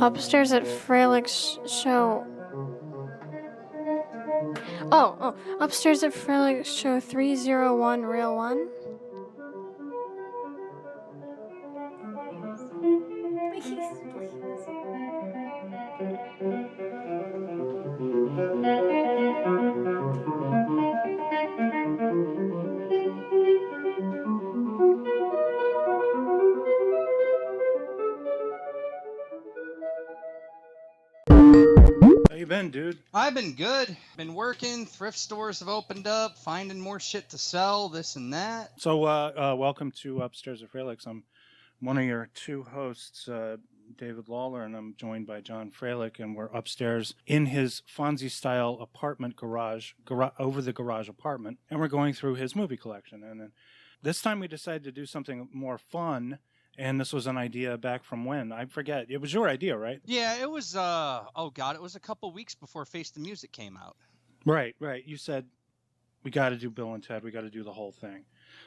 Upstairs at Froelich show. Upstairs at Froelich show 301 Real 1. Please. How you been, dude? I've been good. Been working. Thrift stores have opened up. Finding more shit to sell. This and that. So, welcome to Upstairs at Froelich. I'm one of your two hosts, David Lawler, and I'm joined by John Froelich, and we're upstairs in his Fonzie-style apartment garage, over the garage apartment, and we're going through his movie collection. And then this time we decided to do something more fun. And this was an idea back from when? I forget. It was your idea, right? Yeah, it was, it was a couple weeks before Face the Music came out. Right. You said, we got to do Bill and Ted. We got to do the whole thing.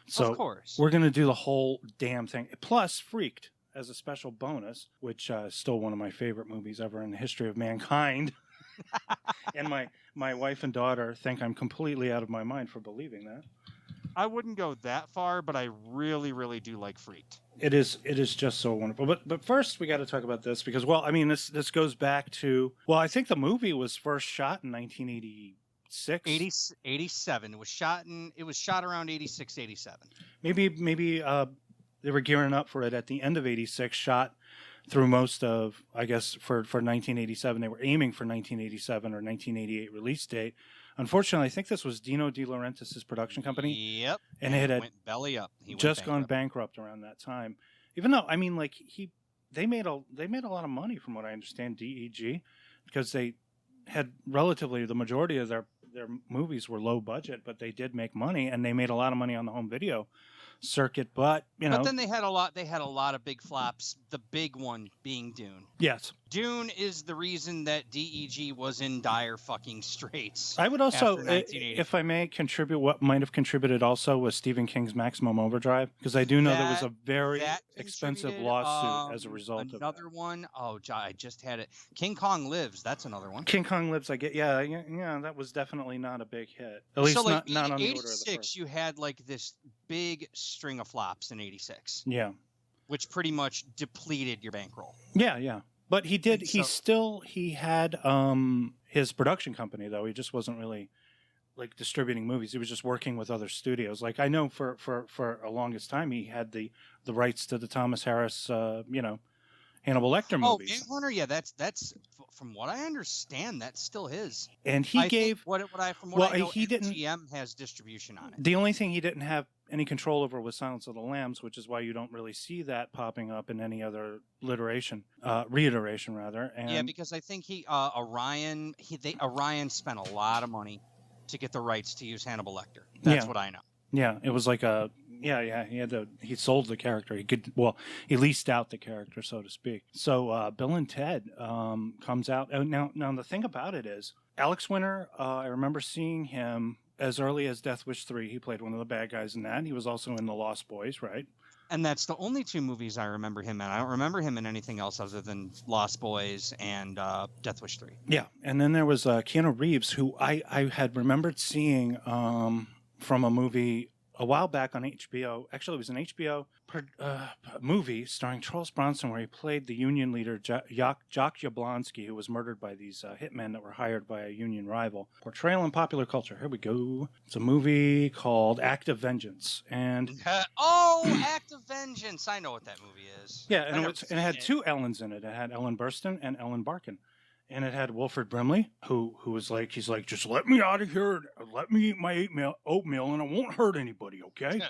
So of course. We're going to do the whole damn thing. Plus, Freaked as a special bonus, which is still one of my favorite movies ever in the history of mankind. And my wife and daughter think I'm completely out of my mind for believing that. I wouldn't go that far, but I really, really do like Freaked. It is just so wonderful. But first we got to talk about this because, well, I mean, this goes back to, well, I think the movie was first shot in 1986. 87. It was shot around 86, 87. Maybe they were gearing up for it at the end of 86, shot through most of, I guess, for 1987. They were aiming for 1987 or 1988 release date. Unfortunately, I think this was Dino De Laurentiis' production company. Yep. And it had went belly up. He just gone bankrupt around that time. Even though, I mean, like they made a lot of money from what I understand, DEG, because they had relatively the majority of their movies were low budget, but they did make money, and they made a lot of money on the home video circuit. But But then they had a lot of big flops. The big one being Dune. Yes. Dune is the reason that DEG was in dire fucking straits. I would also, if I may contribute, what might have contributed also was Stephen King's Maximum Overdrive, because I do know there was a very expensive lawsuit as a result of that. Another one, I just had it. King Kong Lives, that's another one. King Kong Lives, I get, yeah, that was definitely not a big hit. At least not on the order of the first. 86, you had like this big string of flops in 86. Yeah. Which pretty much depleted your bankroll. Yeah. But he did. He had his production company though. He just wasn't really like distributing movies. He was just working with other studios. Like I know for a longest time he had the rights to the Thomas Harris, Hannibal Lecter movies. Oh, Manhunter, yeah, that's from what I understand, that's still his. And he gave I know, he didn't. MGM has distribution on it. The only thing he didn't have any control over was Silence of the Lambs, which is why you don't really see that popping up in any other reiteration rather. And yeah, because I think Orion spent a lot of money to get the rights to use Hannibal Lecter. That's what I know. Yeah, it was like he sold the character. He leased out the character, so to speak. So Bill and Ted comes out. Now the thing about it is Alex Winter, I remember seeing him as early as Death Wish 3. He played one of the bad guys in that. He was also in The Lost Boys, right? And that's the only two movies I remember him in. I don't remember him in anything else other than Lost Boys and Death Wish 3. Yeah, and then there was Keanu Reeves, who I had remembered seeing from a movie a while back on HBO. Actually, it was an HBO movie starring Charles Bronson where he played the union leader, Jock Jablonski, who was murdered by these hitmen that were hired by a union rival. Portrayal in popular culture. Here we go. It's a movie called Act of Vengeance. And Act of Vengeance. I know what that movie is. Yeah, and it had two Ellens in it. It had Ellen Burstyn and Ellen Barkin. And it had Wilford Brimley, who was like, he's like, just let me out of here, let me eat my oatmeal, and I won't hurt anybody, okay?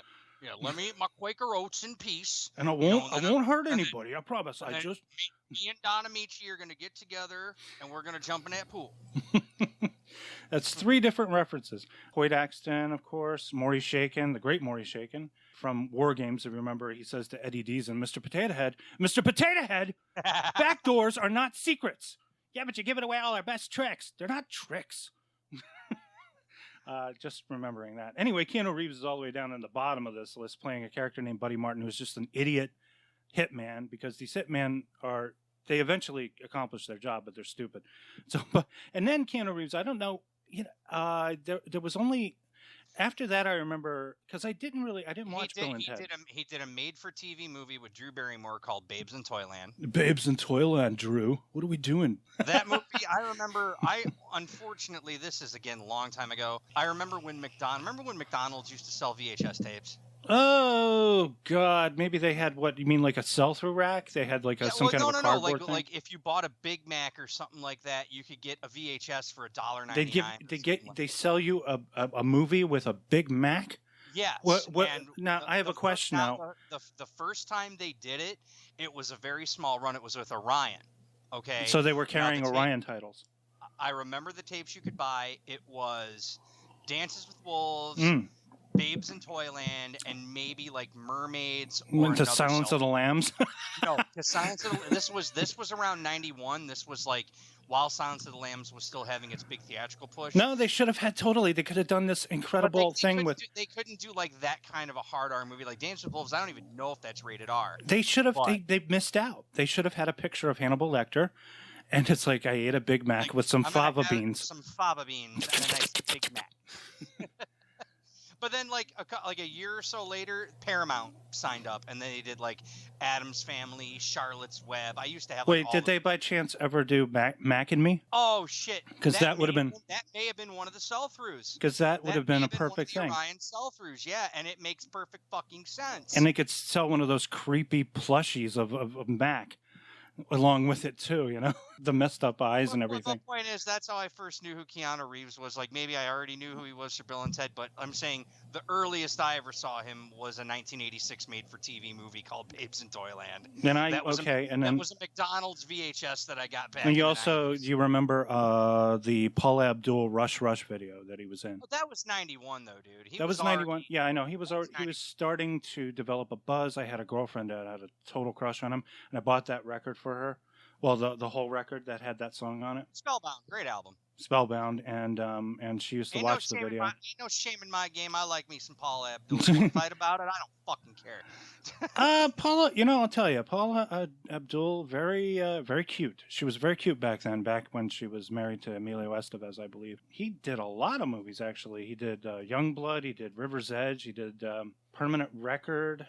Yeah, let me eat my Quaker Oats in peace. And I won't hurt anybody, I promise. Me and Don Amici are going to get together, and we're going to jump in that pool. That's three different references. Hoyt Axton, of course, Maury Shaken, the great Maury Shaken, from War Games, if you remember, he says to Eddie Deason, Mr. Potato Head, back doors are not secrets. Yeah, but you're giving away all our best tricks. They're not tricks. Just remembering that. Anyway, Keanu Reeves is all the way down in the bottom of this list, playing a character named Buddy Martin, who's just an idiot hitman, because these hitmen are They eventually accomplish their job, but they're stupid. So, and then Keanu Reeves, I don't know, there was only after that I remember because I didn't watch Bill and Ted. He did a made-for-TV movie with Drew Barrymore called Babes in Toyland. Babes in Toyland, Drew. What are we doing? That movie, I remember. Unfortunately, this is again a long time ago. I remember when McDonald's used to sell VHS tapes. Oh God! Maybe they had what you mean, like a sell-through rack. They had like some kind of a cardboard thing. Like if you bought a Big Mac or something like that, you could get a VHS for $1.99. They sell you a movie with a Big Mac. Yes. Now I have a question. The first time they did it, it was a very small run. It was with Orion. Okay. So they were carrying Orion titles. I remember the tapes you could buy. It was Dances with Wolves. Babes in Toyland, and maybe like Mermaids. Or the Silence of the Lambs. No, the Silence of the This was around 91. This was like while Silence of the Lambs was still having its big theatrical push. No, they should have had totally. They could have done this incredible thing with. They couldn't do like that kind of a hard R movie like Dances with Wolves. I don't even know if that's rated R. They should have. They missed out. They should have had a picture of Hannibal Lecter, and it's like I ate a Big Mac with some fava beans. Some fava beans and a nice Big Mac. But then, like a year or so later, Paramount signed up, and they did like Addams Family, Charlotte's Web. I used to have. Wait, did they by chance ever do Mac and Me? Oh shit! Because that would have been. That may have been one of the sell-throughs. Because that would have been a perfect thing. Orion sell-throughs, yeah, and it makes perfect fucking sense. And they could sell one of those creepy plushies of Mac. Along with it too, the messed up eyes and everything. The point is, that's how I first knew who Keanu Reeves was. Like maybe I already knew who he was for Bill and Ted, but I'm saying the earliest I ever saw him was a 1986 made-for-TV movie called Babes in Toyland. And that was a McDonald's VHS that I got back. And you remember the Paula Abdul Rush video that he was in? Well, that was 91 though, dude. That was 91. Yeah, I know. He was starting to develop a buzz. I had a girlfriend that had a total crush on him, and I bought that record for her. Well, the whole record that had that song on it. Spellbound, great album. Spellbound, and she used to watch the video. Ain't no shame in my game. I like me some Paula Abdul. Don't fight about it. I don't fucking care. Paula, I'll tell you, Paula Abdul, very cute. She was very cute back then, back when she was married to Emilio Estevez, I believe. He did a lot of movies, actually. He did Youngblood, he did River's Edge, he did Permanent Record.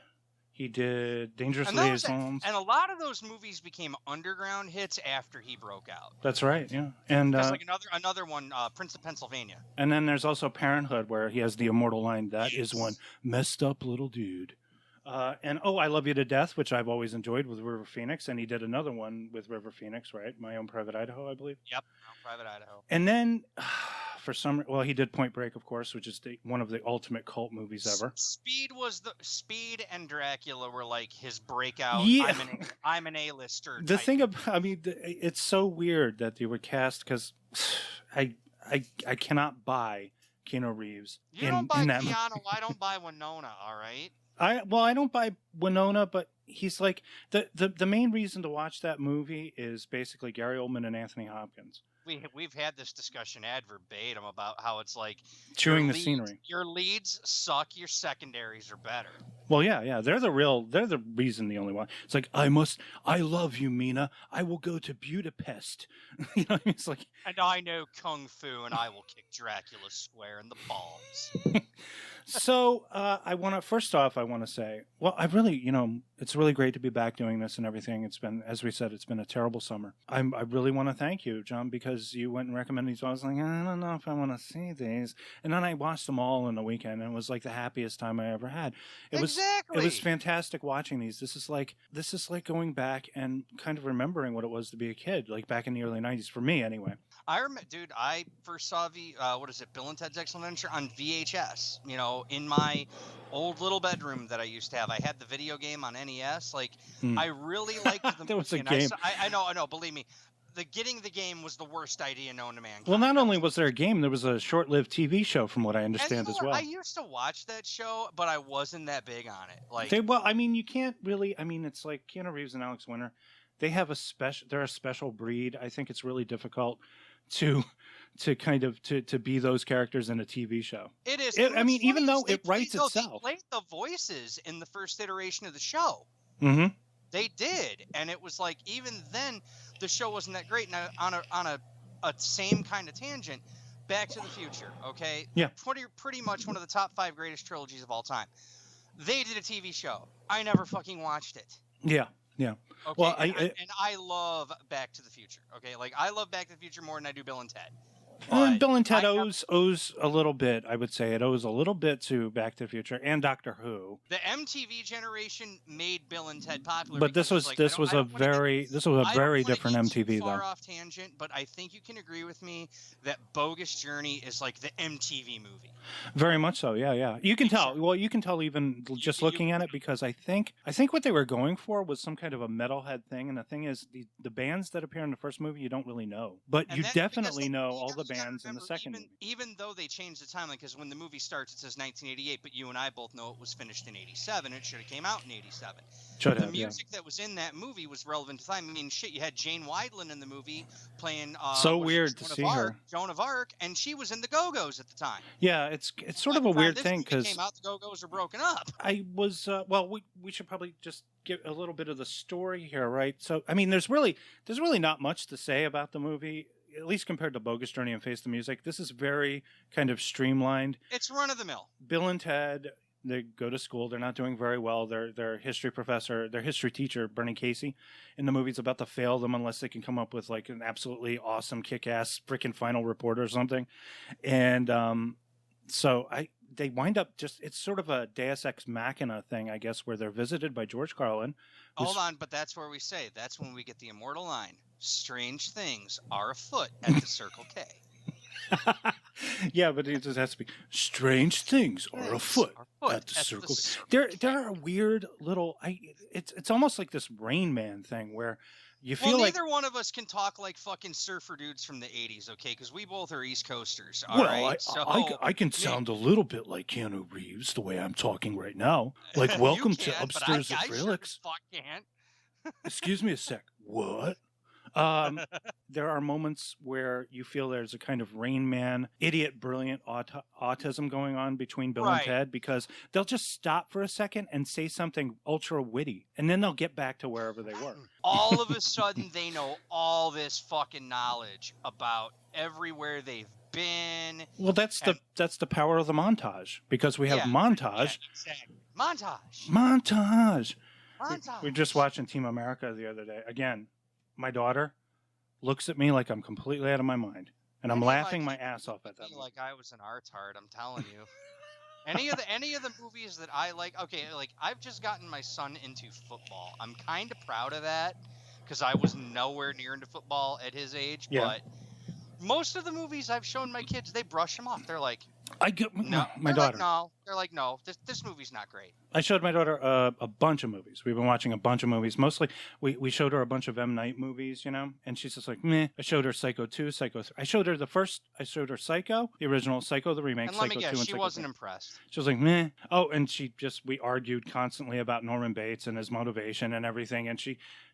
He did Dangerous Liaisons. And a lot of those movies became underground hits after he broke out. That's right, yeah. And there's like another one, Prince of Pennsylvania. And then there's also Parenthood, where he has the immortal line, "That is one messed up little dude." And I Love You to Death, which I've always enjoyed with River Phoenix. And he did another one with River Phoenix, right? My Own Private Idaho, I believe. Yep, My Own Private Idaho. And then... he did Point Break, of course, which is one of the ultimate cult movies ever. Speed and Dracula were like his breakout. Yeah. I'm an A-lister. The thing it's so weird that they would cast, because I cannot buy Keanu Reeves. You don't buy Keanu. I don't buy Winona. All right. I don't buy Winona, but he's like the main reason to watch that movie is basically Gary Oldman and Anthony Hopkins. We've had this discussion ad verbatim about how it's like chewing the scenery. Your leads suck. Your secondaries are better. Well, yeah, they're the reason, the only one. It's like I love you, Mina. I will go to Budapest. It's like I know kung fu, and I will kick Dracula square in the balls. So I want to say, well, I really, it's really great to be back doing this and everything. It's been, as we said, it's been a terrible summer. I really want to thank you, John, because you went and recommended these. I was like, I don't know if I want to see these. And then I watched them all in the weekend, and it was like the happiest time I ever had. It was fantastic watching these. This is like going back and kind of remembering what it was to be a kid, like back in the early 90s, for me anyway. I first saw Bill and Ted's Excellent Adventure on VHS, in my old little bedroom that I used to have. I had the video game on NES. I really liked the movie. There was a game. I know, believe me. Getting the game was the worst idea known to mankind. Well, not only was there a game, there was a short-lived TV show, from what I understand, as well. I used to watch that show, but I wasn't that big on it. You can't really. It's like Keanu Reeves and Alex Winter. They have they're a special breed. I think it's really difficult to kind of to be those characters in a TV show. It is. Even though it writes itself. They played the voices in the first iteration of the show. Mm-hmm. They did, and it was like even then the show wasn't that great. Now on a same kind of tangent, Back to the Future, okay, Yeah. pretty much one of the top 5 greatest trilogies of all time. They did a TV show. I never fucking watched it. Yeah. Yeah. Okay, Well, and I love Back to the Future. Okay, like I love Back to the Future more than I do Bill and Ted. Bill and Ted owes a little bit. I would say it owes a little bit to Back to the Future and Doctor Who. The MTV generation made Bill and Ted popular. But this was a very different MTV far though. Off tangent, but I think you can agree with me that Bogus Journey is like the MTV movie. Very much so. Yeah, yeah. You can tell. Well, you can tell even just looking at it, because I think what they were going for was some kind of a metalhead thing. And the thing is, the bands that appear in the first movie you don't really know, but you definitely know all the bands in the second movie. Even though they changed the timeline, because when the movie starts it says 1988, but you and I both know it was finished in 87. It should have came out in 87. The music that was in that movie was relevant to time. I mean, shit, you had Jane Wiedlin in the movie playing so weird to see her, Joan of Arc, and she was in the Go-Go's at the time. Yeah, it's sort of a weird thing, because came out, the Go-Go's are broken up. I was well, we should probably just give a little bit of the story here, right? So I mean, there's really not much to say about the movie, at least compared to Bogus Journey and Face the Music. This is very kind of streamlined. It's run of the mill. Bill and Ted, they go to school. They're not doing very well. Their history professor, their history teacher, Bernie Casey, in the movie is about to fail them unless they can come up with like an absolutely awesome, kick-ass freaking final report or something. And so they wind up it's sort of a Deus Ex Machina thing, I guess, where they're visited by George Carlin. Hold on, but that's where that's when we get the immortal line: "Strange things are afoot at the Circle K." Yeah, but it just has to be strange things are afoot at the Circle K. There are weird little. It's almost like this Rain Man thing where you feel like neither one of us can talk like fucking surfer dudes from the 80s, okay? Because we both are East Coasters. I can sound a little bit like Keanu Reeves the way I'm talking right now. Like, welcome to Upstairs at Froelich. Fuck can't. Excuse me a sec. What? There are moments where you feel there's a kind of Rain Man, idiot, brilliant autism going on between Bill and Ted, because they'll just stop for a second and say something ultra witty, and then they'll get back to wherever they were. All of a sudden, they know all this fucking knowledge about everywhere they've been. Well, that's the power of the montage, because we have montage. Yeah, exactly. Montage. We were just watching Team America the other day. Again, my daughter looks at me like I'm completely out of my mind, and I'm laughing my ass off at that. Like I was an arts hard, I'm telling you. Any of the movies that I like, okay, like I've just gotten my son into football. I'm kind of proud of that, because I was nowhere near into football at his age. Yeah. But most of the movies I've shown my kids, they brush them off. They're like, my daughter. They're like, no, this movie's not great. I showed my daughter a bunch of movies. We've been watching a bunch of movies. Mostly, we showed her a bunch of M. Night movies, and she's just like, meh. I showed her Psycho 2, Psycho 3. I showed her Psycho, the original, Psycho, the remake, and let Psycho me guess, 2, and she Psycho wasn't 3. impressed. She was like, meh. Oh, and we argued constantly about Norman Bates and his motivation and everything, and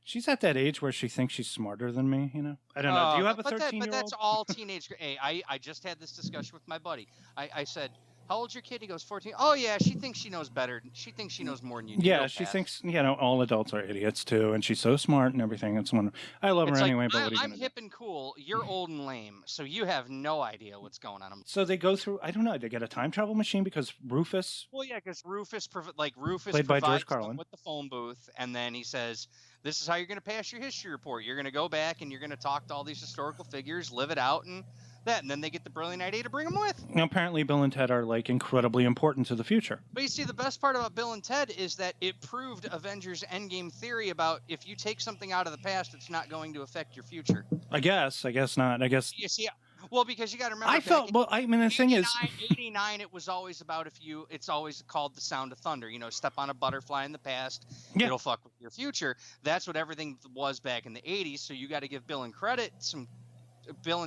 she's at that age where she thinks she's smarter than me, I don't know. Do you have a 13-year-old? But that's all teenage. Hey, I just had this discussion with my buddy. I said, how old's your kid? He goes, 14. Oh, yeah, she thinks she knows better. She thinks she knows more than you do. Yeah, she thinks, all adults are idiots, too, and she's so smart and everything. It's wonderful. I love her anyway, but what are you going to do? I'm hip and cool. You're old and lame, so you have no idea what's going on. So they go through, I don't know, they get a time travel machine because Rufus... Well, yeah, because Rufus played by George Carlin, with the phone booth, and then he says, this is how you're going to pass your history report. You're going to go back and you're going to talk to all these historical figures, live it out, and then they get the brilliant idea to bring them with. Now, apparently Bill and Ted are like incredibly important to the future. But you see, the best part about Bill and Ted is that it proved Avengers Endgame theory about if you take something out of the past, it's not going to affect your future. I guess not. You see, well, because you got to remember. The thing is, 89, it was always about it's always called the sound of thunder. Step on a butterfly in the past, it'll fuck with your future. That's what everything was back in the 80s. So you got to give Bill and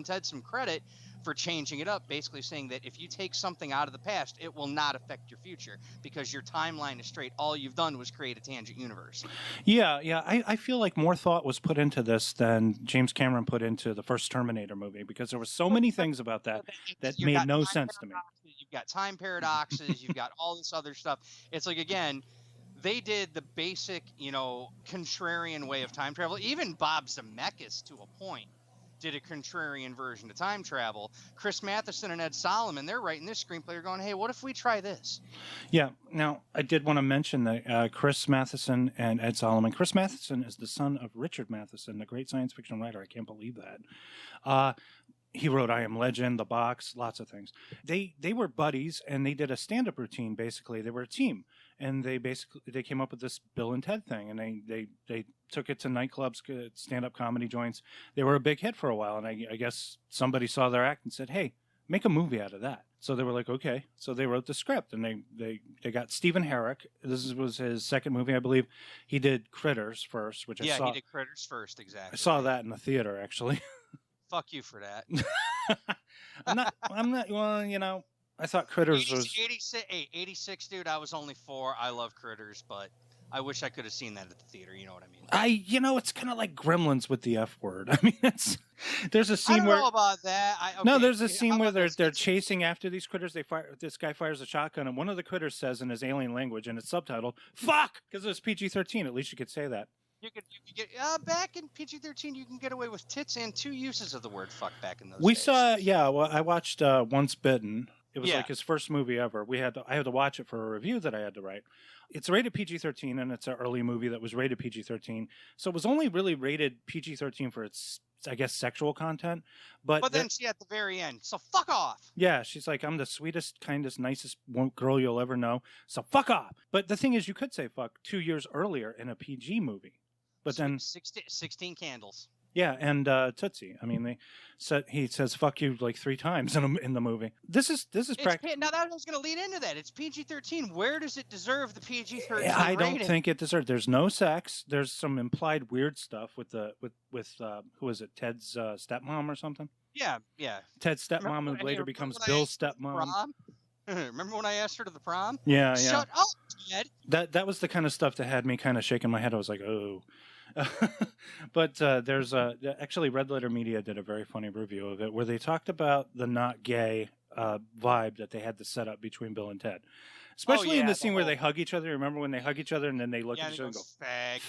Ted some credit for changing it up, basically saying that if you take something out of the past, it will not affect your future because your timeline is straight. All you've done was create a tangent universe. Yeah. I feel like more thought was put into this than James Cameron put into the first Terminator movie, because there were so many things about that made no sense to me. You've got time paradoxes. You've got all this other stuff. It's like, again, they did the basic, contrarian way of time travel. Even Bob Zemeckis, to a point, did a contrarian version of time travel. Chris Matheson and Ed Solomon, they're writing this screenplay. They're going, hey, what if we try this? Yeah. Now, I did want to mention that Chris Matheson and Ed Solomon. Chris Matheson is the son of Richard Matheson, the great science fiction writer. I can't believe that. He wrote I Am Legend, The Box, lots of things. They were buddies, and they did a stand-up routine, basically. They were a team, and they came up with this Bill and Ted thing, and they took it to nightclubs, stand-up comedy joints. They were a big hit for a while, and I guess somebody saw their act and said, hey, make a movie out of that. So they were like, okay. So they wrote the script, and they got Stephen Herrick. This was his second movie, I believe. He did Critters first, which I saw. Yeah, he did Critters first, exactly. I saw that in the theater, actually. Fuck you for that. I'm not, well, I thought Critters was 86, dude. I was only 4. I love Critters, but I wish I could have seen that at the theater. You know what I mean? It's kind of like Gremlins with the F word. I mean, there's a scene I don't know about that. No, there's a scene where they're chasing after these critters. This guy fires a shotgun, and one of the critters says in his alien language, and it's subtitled "fuck" because it was PG-13. At least you could say that. You could get back in PG-13. You can get away with tits and 2 uses of the word "fuck" back in those days. Well, I watched Once Bitten. It was like his first movie ever. I had to watch it for a review that I had to write. It's rated PG-13, and it's an early movie that was rated PG-13. So it was only really rated PG-13 for its, I guess, sexual content. But then she at the very end, so fuck off. Yeah, she's like, I'm the sweetest, kindest, nicest girl you'll ever know. So fuck off. But the thing is, you could say fuck 2 years earlier in a PG movie. But then 16 candles. Yeah, and Tootsie. I mean, he says "fuck you" like 3 times in the movie. This is practical. Now that was going to lead into that. It's PG-13. Where does it deserve the PG-13? I don't think it deserves. There's no sex. There's some implied weird stuff with who is it? Ted's stepmom or something. Yeah. Ted's stepmom who later becomes Bill's stepmom. Remember when I asked her to the prom? Yeah. Shut up, Ted. That was the kind of stuff that had me kind of shaking my head. I was like, oh. But there's actually Red Letter Media did a very funny review of it where they talked about the not gay vibe that they had to set up between Bill and Ted, especially in the scene where they hug each other. Remember when they hug each other and then they look at each other and go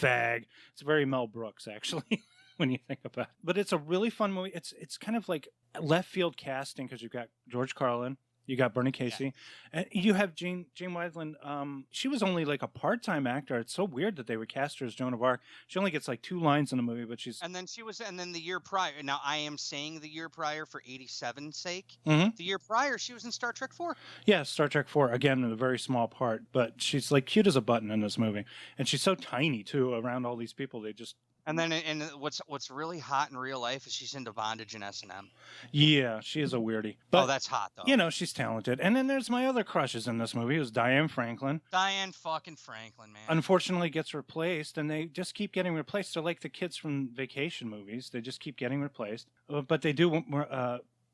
fag. It's very Mel Brooks actually when you think about it. But it's a really fun movie. It's kind of like left field casting because you've got George Carlin. You got Bernie Casey, and you have Jane Wiedlin. She was only like a part-time actor. It's so weird that they would cast her as Joan of Arc. She only gets like 2 lines in the movie, but she's. And then the year prior. Now I am saying the year prior for 87's sake. Mm-hmm. The year prior, she was in Star Trek 4. Yeah, Star Trek 4 again in a very small part, but she's like cute as a button in this movie, and she's so tiny too around all these people. They just. And then, what's really hot in real life is she's into bondage and S&M. Yeah, she is a weirdie. But, that's hot, though. She's talented. And then there's my other crushes in this movie. It was Diane Franklin. Diane fucking Franklin, man. Unfortunately gets replaced, and they just keep getting replaced. They're like the kids from vacation movies. They just keep getting replaced. But they do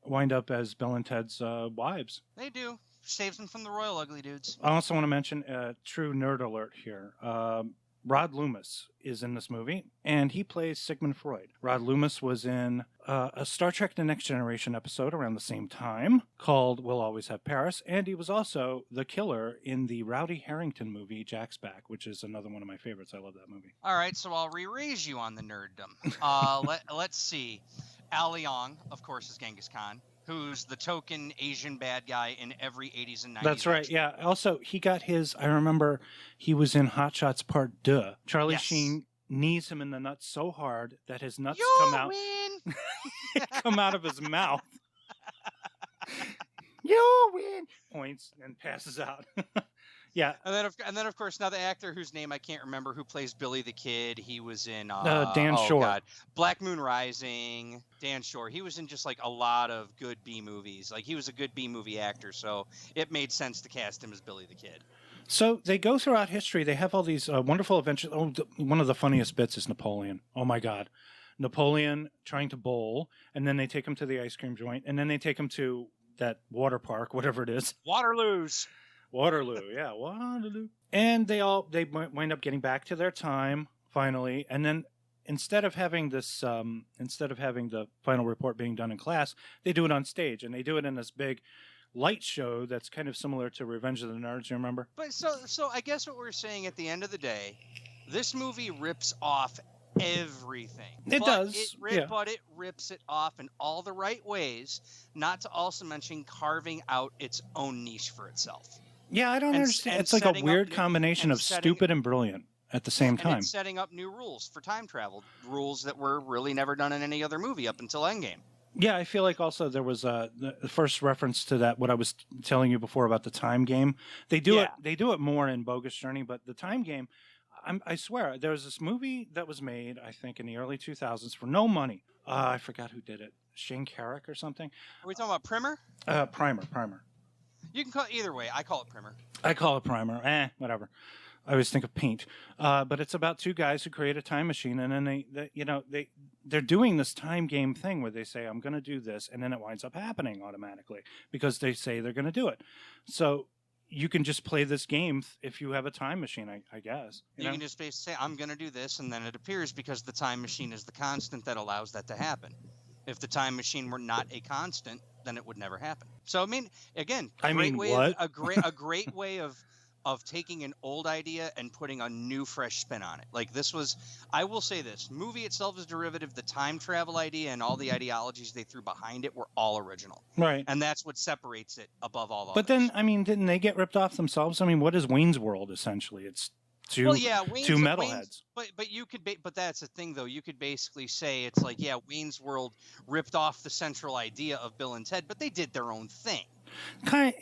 wind up as Bill and Ted's wives. They do. Saves them from the royal ugly dudes. I also want to mention true nerd alert here. Rod Loomis is in this movie, and he plays Sigmund Freud. Rod Loomis was in a Star Trek The Next Generation episode around the same time called We'll Always Have Paris, and he was also the killer in the Rowdy Harrington movie Jack's Back, which is another one of my favorites. I love that movie. All right, so I'll re-raise you on the nerddom. Let's see. Al Leong, of course, is Genghis Khan, who's the token Asian bad guy in every 80s and 90s. That's right, action. yeah. Also, he got his, I remember he was in Hot Shots Part 2. Charlie Sheen knees him in the nuts so hard that his nuts come out of his mouth. You win! Points and passes out. Yeah. And then of course now the actor whose name I can't remember who plays Billy the Kid. He was in Dan Shore. God, Black Moon Rising. Dan Shore. He was in just like a lot of good B movies. Like he was a good B movie actor, so it made sense to cast him as Billy the Kid. So they go throughout history. They have all these wonderful adventures. Oh, one of the funniest bits is Napoleon. Oh my God. Napoleon trying to bowl, and then they take him to the ice cream joint, and then they take him to that water park, whatever it is. Waterloo, yeah, Waterloo. And they wind up getting back to their time finally, and then instead of having the final report being done in class, they do it on stage, and they do it in this big light show that's kind of similar to Revenge of the Nerds. You remember? But so I guess what we're saying at the end of the day, this movie rips off everything. It does, yeah. But it rips it off in all the right ways, not to also mention carving out its own niche for itself. Yeah, I don't understand. It's like a weird combination of stupid and brilliant at the same time. It's setting up new rules for time travel, rules that were really never done in any other movie up until Endgame. Yeah, I feel like also there was the first reference to that, what I was telling you before about the time game. They do it more in Bogus Journey, but the time game, I swear, there was this movie that was made, I think, in the early 2000s for no money. I forgot who did it. Shane Carrick or something. Are we talking about Primer? Primer. You can call it either way. I call it Primer. I call it Primer. Whatever. I always think of Paint. But it's about two guys who create a time machine, and then they're doing this time game thing where they say, I'm going to do this, and then it winds up happening automatically because they say they're going to do it. So you can just play this game if you have a time machine, I guess. You can just basically say, I'm going to do this, and then it appears because the time machine is the constant that allows that to happen. If the time machine were not a constant, then it would never happen. So, I mean, again, a great way of taking an old idea and putting a new, fresh spin on it. Like this was, I will say this, movie itself is derivative. The time travel idea and all the ideologies they threw behind it were all original. Right. And that's what separates it above all others. But then, I mean, didn't they get ripped off themselves? I mean, what is Wayne's World, essentially? It's two metalheads. But you could, but that's the thing, though. You could basically say it's like, yeah, Wayne's World ripped off the central idea of Bill and Ted, but they did their own thing. Kind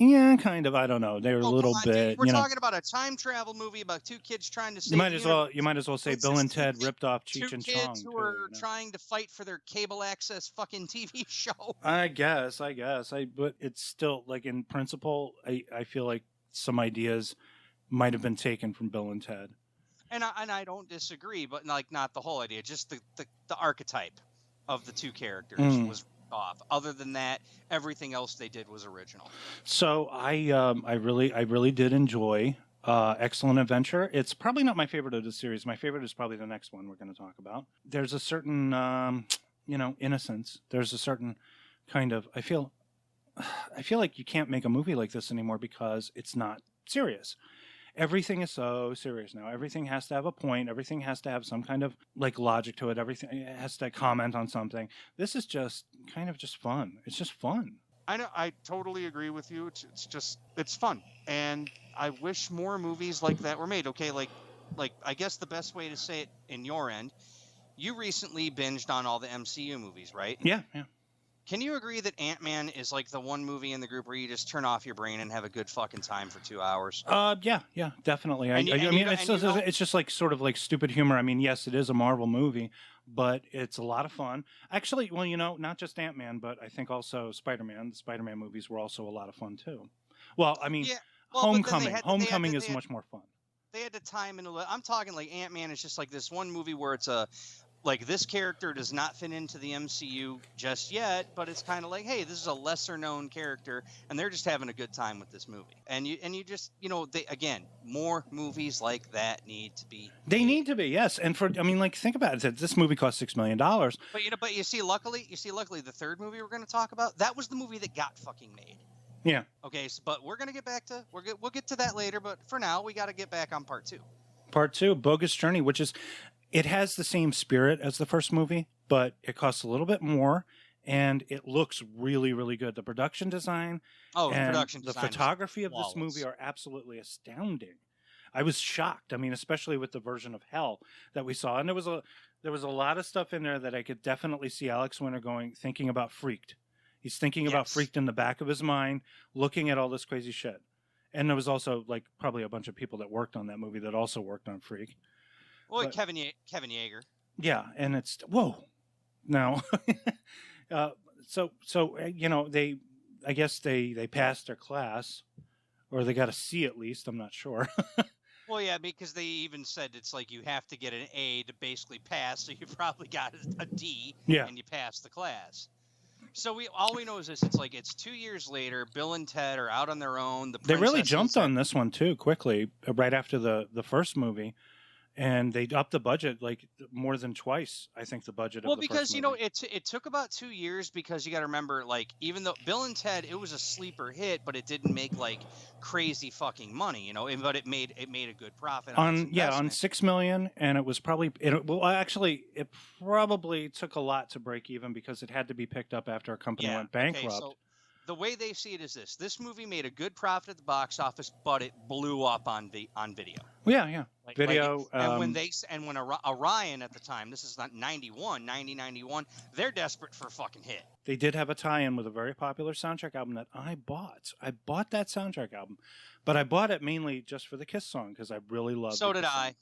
of. I don't know. They were a little bit. We're talking about a time travel movie about two kids trying to save. You might as well say Bill and Ted ripped off Cheech and Chong. Two kids who are trying to fight for their cable access fucking TV show. I guess. But it's still like in principle. I feel like some ideas might have been taken from Bill and Ted. And I don't disagree, but like not the whole idea, just the archetype of the two characters was off. Other than that, everything else they did was original. So I really did enjoy Excellent Adventure. It's probably not my favorite of the series. My favorite is probably the next one we're going to talk about. There's a certain innocence. There's a certain kind of I feel like you can't make a movie like this anymore because it's not serious. Everything is so serious now. Everything has to have a point. Everything has to have some kind of like logic to it. Everything has to comment on something. This is just kind of just fun. It's just fun. I know. I totally agree with you. It's fun, and I wish more movies like that were made. Okay, like I guess the best way to say it in your end, you recently binged on all the MCU movies, right? Yeah. Can you agree that Ant-Man is like the one movie in the group where you just turn off your brain and have a good fucking time for 2 hours? Yeah, definitely. It's just like sort of like stupid humor. I mean, yes, it is a Marvel movie, but it's a lot of fun. Actually, well, not just Ant-Man, but I think also Spider-Man. The Spider-Man movies were also a lot of fun too. Well, I mean, Homecoming. Homecoming is much more fun. They had to time in I'm talking like Ant-Man is just like this one movie where it's like this character does not fit into the MCU just yet, but it's kind of like, hey, this is a lesser known character, and they're just having a good time with this movie. And you just more movies like that need to be. They need to be, yes. And think about it. This movie cost $6 million. But you see, luckily, the third movie we're going to talk about, that was the movie that got fucking made. Yeah. Okay, but we're going to get back to we'll get to that later. But for now, we got to get back on part two. Part two, Bogus Journey, which is. It has the same spirit as the first movie, but it costs a little bit more, and it looks really, really good. The production design the photography of this movie are absolutely astounding. I was shocked. I mean, especially with the version of Hell that we saw, and there was a lot of stuff in there that I could definitely see Alex Winter thinking about Freaked. He's thinking about Freaked in the back of his mind, looking at all this crazy shit. And there was also like probably a bunch of people that worked on that movie that also worked on Freak. Well, Kevin Yeager. Yeah, and it's whoa. Now, I guess they passed their class, or they got a C at least. I'm not sure. Well, yeah, because they even said it's like you have to get an A to basically pass, so you probably got a D, and you passed the class. So all we know is this: it's 2 years later. Bill and Ted are out on their own. They really jumped on this one too quickly, right after the first movie. and they upped the budget like more than twice. I think the budget. Well, of the because first movie. it took about 2 years, because you got to remember, like, even though Bill and Ted, it was a sleeper hit, but it didn't make like crazy fucking money, but it made a good profit on its investment. on 6 million, and it was probably it probably took a lot to break even because it had to be picked up after a company went bankrupt. Okay, so the way they see it is this: this movie made a good profit at the box office, but it blew up on video. Yeah. Video. And when Orion at the time, this is not 91, they're desperate for a fucking hit. They did have a tie-in with a very popular soundtrack album that I bought. I bought that soundtrack album, but I bought it mainly just for the Kiss song because I really loved. So did I.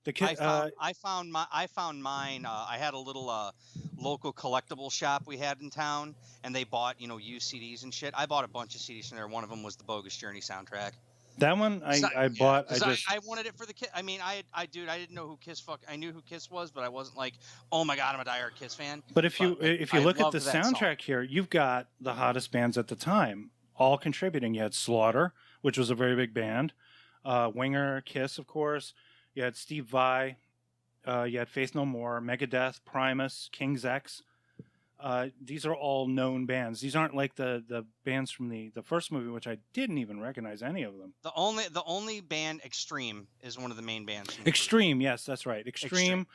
The Kiss. I found mine. I had a little local collectible shop we had in town, and they bought used CDs and shit. I bought a bunch of CDs from there. One of them was the Bogus Journey soundtrack. That one I bought. I wanted it for the Kiss. I mean, I didn't know who Kiss. I knew who Kiss was, but I wasn't like, oh my god, I'm a diehard Kiss fan. But if you look at the soundtrack here, you've got the hottest bands at the time all contributing. You had Slaughter, which was a very big band. Winger, Kiss, of course. You had Steve Vai. You had Faith No More, Megadeth, Primus, King's X. These are all known bands. These aren't like the bands from the first movie, which I didn't even recognize any of them. The only band, Extreme, is one of the main bands. From Extreme, yes, that's right. Extreme.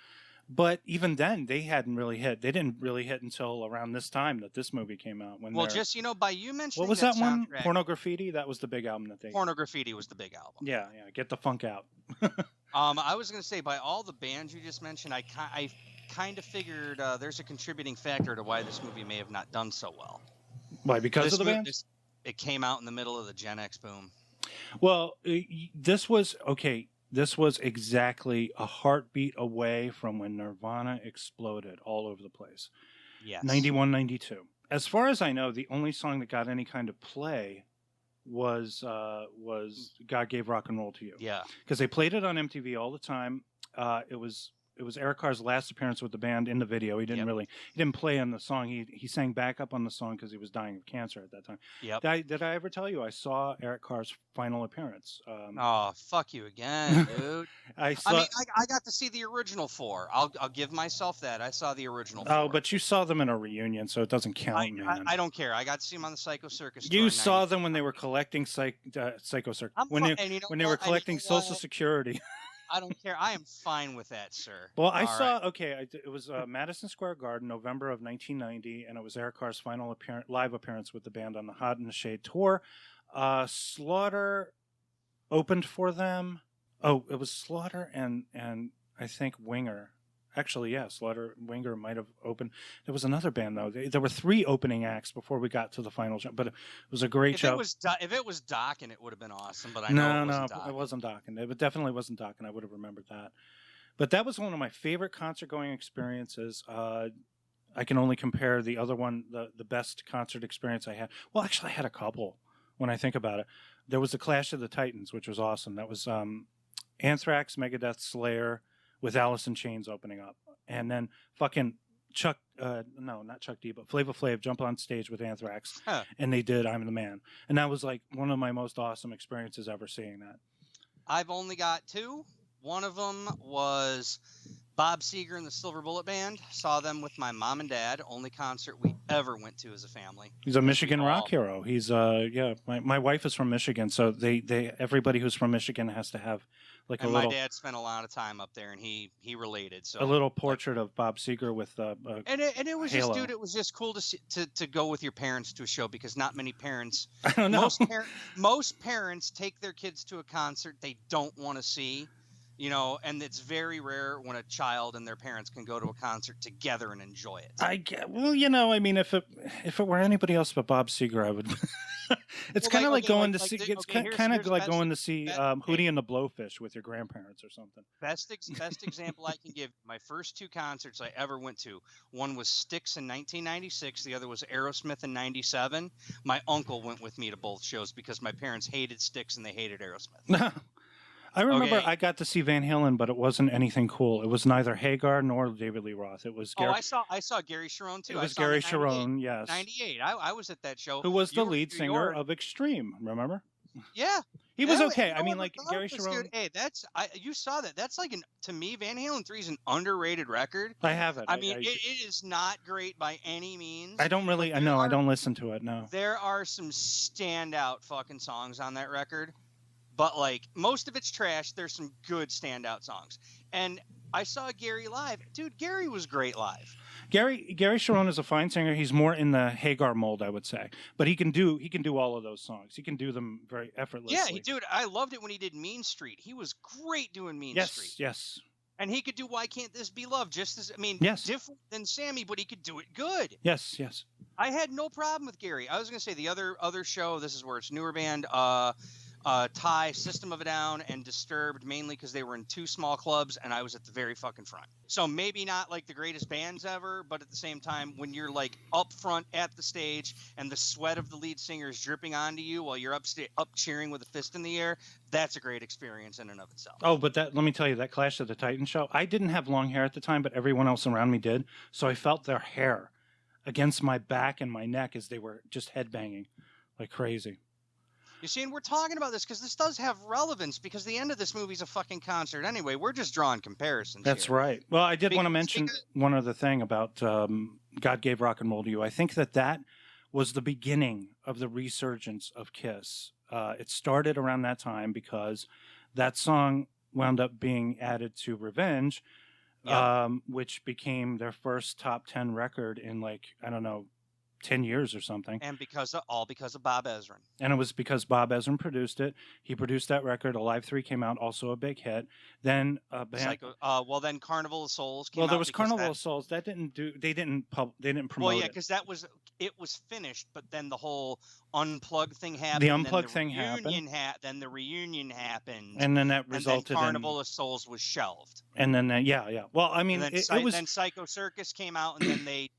But even then, they hadn't really hit. They didn't really hit until around this time that this movie came out. By you mentioning what was that one? Soundtrack, Pornograffiti. That was the big album that they. Pornograffiti was the big album. Yeah. Get the funk out. I was gonna say, by all the bands you just mentioned, I kind of figured there's a contributing factor to why this movie may have not done so well. Why? Because of the bands? It came out in the middle of the Gen X boom. Well, this was okay. This was exactly a heartbeat away from when Nirvana exploded all over the place. Yes. 91, 92. As far as I know, the only song that got any kind of play was God Gave Rock and Roll to You. Yeah. Because they played it on MTV all the time. It was Eric Carr's last appearance with the band in the video. He didn't play on the song. He sang backup on the song because he was dying of cancer at that time. Yep. Did I ever tell you I saw Eric Carr's final appearance? Oh, fuck you again, dude. I got to see the original four. I'll give myself that. I saw the original four. Oh, but you saw them in a reunion, so it doesn't count, man. I don't care. I got to see them on the Psycho Circus. You saw them when they were collecting Psycho Circus. When they were collecting Social Security. I don't care. I am fine with that, sir. Well, it was Madison Square Garden, November of 1990, and it was Eric Carr's final live appearance with the band on the Hot in the Shade tour. Slaughter opened for them. Oh, it was Slaughter and I think Winger. Actually, yeah, Slaughter, Winger might have opened. There was another band, though. There were 3 opening acts before we got to the final show, but it was a great show. If it was Dokken, it would have been awesome, but I know it wasn't Dokken. It definitely wasn't Dokken. I would have remembered that. But that was one of my favorite concert-going experiences. I can only compare the other one, the best concert experience I had. Well, actually, I had a couple when I think about it. There was the Clash of the Titans, which was awesome. That was Anthrax, Megadeth, Slayer, with Alice in Chains opening up. And then fucking not Chuck D, but Flava Flav jumped on stage with Anthrax, and they did I'm the Man. And that was like one of my most awesome experiences ever seeing that. I've only got 2. One of them was Bob Seger and the Silver Bullet Band. Saw them with my mom and dad. Only concert we ever went to as a family. He's a Michigan rock hero. He's my wife is from Michigan, so they everybody who's from Michigan has to have like my dad spent a lot of time up there, and he related. So a little portrait of Bob Seger with and it was halo. Just, dude, it was just cool to see, to go with your parents to a show, because not many parents. I don't know. Most parents take their kids to a concert they don't want to see. And it's very rare when a child and their parents can go to a concert together and enjoy it. If it were anybody else but Bob Seger, I would. It's kind of like going to see. It's kind of like going to see Hootie and the Blowfish with your grandparents or something. Best example I can give. My first 2 concerts I ever went to. One was Styx in 1996. The other was Aerosmith in '97. My uncle went with me to both shows because my parents hated Styx and they hated Aerosmith. I remember I got to see Van Halen, but it wasn't anything cool. It was neither Hagar nor David Lee Roth. It was Gary. I saw Gary Cherone too. It was Gary Cherone, yes. 98. I was at that show. Who was the lead singer of Extreme, remember? Yeah. He was Yeah, okay. I no mean, one like Gary regardless, dude. Sharon. Hey, you saw that. That's like to me, Van Halen 3 is an underrated record. I have it. I mean, it is not great by any means. I don't really. But I know. I don't listen to it. No. there are some standout fucking songs on that record, but like most of it's trash. There's some good standout songs. And I saw Gary live. Dude, Gary was great live. Gary Sharon is a fine singer. He's more in the Hagar mold, I would say, but he can do all of those songs. He can do them very effortlessly. Yeah, dude, I loved it when he did Mean Street. He was great doing Mean Street. Yes. And he could do Why Can't This Be Love just as, Yes. different than Sammy, but he could do it good. Yes. I had no problem with Gary. I was going to say the other show, this is where it's newer band, Thai, System of a Down, and Disturbed, mainly because they were in two small clubs, and I was at the very fucking front. So maybe not like the greatest bands ever, but at the same time, when you're like up front at the stage and the sweat of the lead singer is dripping onto you while you're up cheering with a fist in the air, that's a great experience in and of itself. Oh, but let me tell you, that Clash of the Titans show, I didn't have long hair at the time, but everyone else around me did. So I felt their hair against my back and my neck as they were just headbanging like crazy. You see, and we're talking about this because this does have relevance because the end of this movie's a fucking concert anyway. We're just drawing comparisons. That's here. right. Well, I did want to mention one other thing about God Gave Rock and Roll to You. I think that was the beginning of the resurgence of Kiss. It started around that time because that song wound up being added to Revenge, which became their first top 10 record in 10 years or something. And because of Bob Ezrin. And it was because Bob Ezrin produced it. He produced that record. Alive 3 came out, also a big hit. Then then Carnival of Souls came out. Well, there was Carnival of Souls. That they didn't promote it. Well, yeah, because it was finished, but then the whole Unplugged thing happened. The Unplugged thing happened. Then the reunion happened. And then that resulted in Carnival of Souls was shelved. And then Well, I mean, it was. Then Psycho Circus came out, and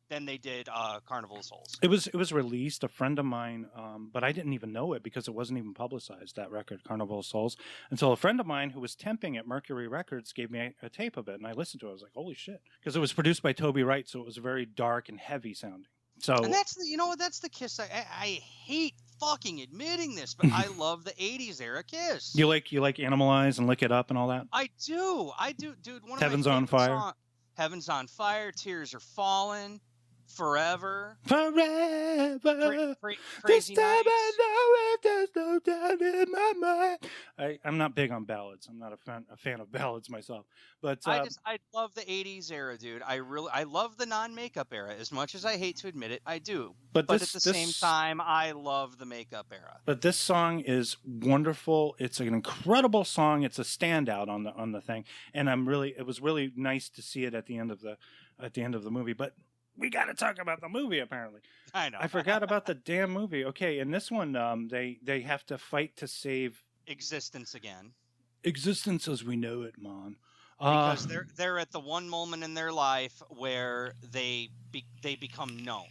then they did Carnival of Souls. It was released. A friend of mine, but I didn't even know it because it wasn't even publicized, that record, Carnival of Souls, until a friend of mine who was temping at Mercury Records gave me a tape of it, and I listened to it. I was like, holy shit. Because it was produced by Toby Wright, so it was very dark and heavy sounding. So, and that's the Kiss. I hate fucking admitting this, but I love the 80s era Kiss. You like Animalize and Lick It Up and all that? I do, dude. One of Heaven's my on Fire. Heaven's on Fire. Tears Are Falling. Forever. Crazy This time Nights. I know it, there's no doubt in my mind. I'm not big on ballads. I'm not a fan of ballads myself. But I love the 80s era, dude. I love the non-makeup era. As much as I hate to admit it, I do. But at the same time, I love the makeup era. But this song is wonderful. It's an incredible song. It's a standout on the thing. And it was really nice to see it at the end of the movie. But we got to talk about the movie, apparently. I know. I forgot about the damn movie. Okay, in this one, they have to fight to save existence again. Existence as we know it, man. Because they're at the one moment in their life where they become known.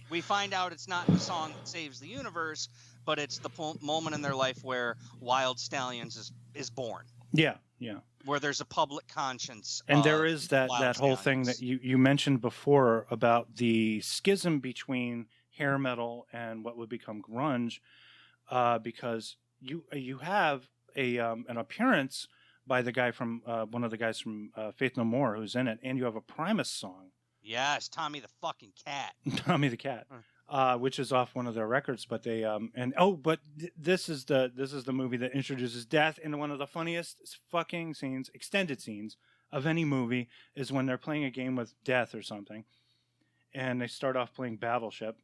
We find out it's not the song that saves the universe, but it's the moment in their life where Wild Stallions is born. Yeah. Where there's a public conscience. And there is that whole thing that you mentioned before about the schism between hair metal and what would become grunge, because you have an appearance by the guy from one of the guys from Faith No More who's in it, and you have a Primus song. Yes, Tommy the fucking Cat. Tommy the Cat. Which is off one of their records, but they this is the movie that introduces death in one of the funniest fucking scenes, extended scenes of any movie, is when they're playing a game with death or something, and they start off playing Battleship.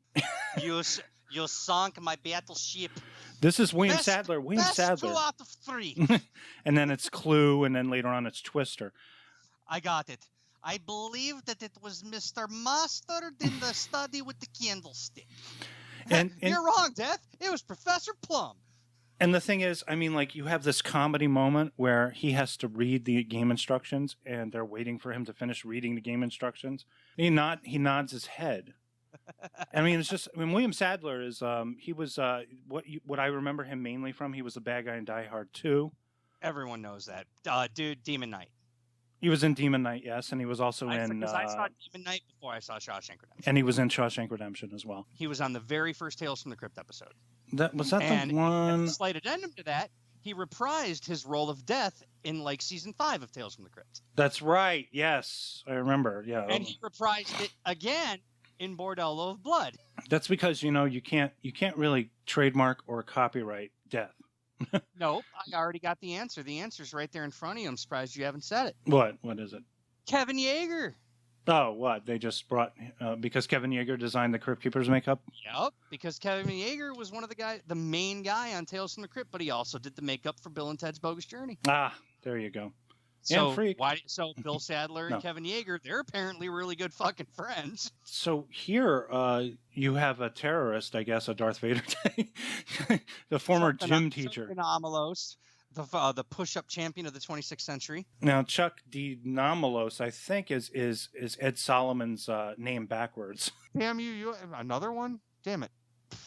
You sunk my battleship. This is William Sadler. Best 2 out of 3. And then it's Clue, and then later on it's Twister. I got it. I believe that it was Mr. Mustard in the study with the candlestick. And you're wrong, Death. It was Professor Plum. And the thing is, I mean, like, you have this comedy moment where he has to read the game instructions, and they're waiting for him to finish reading the game instructions. He nods his head. I mean, it's just, William Sadler is, he was, what I remember him mainly from, he was the bad guy in Die Hard 2. Everyone knows that. Dude, Demon Knight. He was in Demon Knight, yes, and he was also in. Because I saw Demon Knight before I saw Shawshank Redemption. And he was in Shawshank Redemption as well. He was on the very first Tales from the Crypt episode. That and the one. As a slight addendum to that, he reprised his role of Death in like season 5 of Tales from the Crypt. That's right. Yes, I remember. Yeah. And he reprised it again in Bordello of Blood. That's because you can't really trademark or copyright death. Nope, I already got the answer. The answer's right there in front of you. I'm surprised you haven't said it. What is it? Kevin Yeager. Oh, what? They just brought because Kevin Yeager designed the Crypt Keeper's makeup? Yep, because Kevin Yeager was one of the main guy on Tales from the Crypt, but he also did the makeup for Bill and Ted's Bogus Journey. Ah, there you go. So Freak. So Bill Sadler and Kevin Yeager, they're apparently really good fucking friends. So here you have a terrorist, I guess, a Darth Vader, the former gym teacher. Anomalos, the push-up champion of the 26th century. Now Chuck D. Nomalos, I think, is Ed Solomon's name backwards. Damn you another one? Damn it.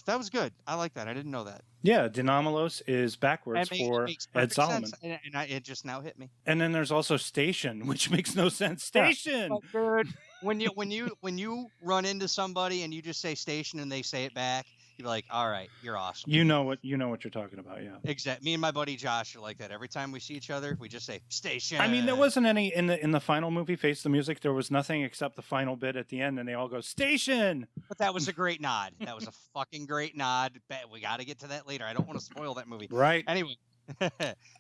That was good. I like that. I didn't know that. Yeah, Dinomalos is backwards for Ed Solomon. It just now hit me. And then there's also Station, which makes no sense. Station. Yeah. When you run into somebody and you just say Station and they say it back, you're like, all right, you're awesome. You know what you're talking about, yeah. Exactly. Me and my buddy Josh are like that. Every time we see each other, we just say Station. I mean, there wasn't any in the final movie, Face the Music. There was nothing except the final bit at the end, and they all go Station. But that was a great nod. That was a fucking great nod. We got to get to that later. I don't want to spoil that movie. Right. Anyway,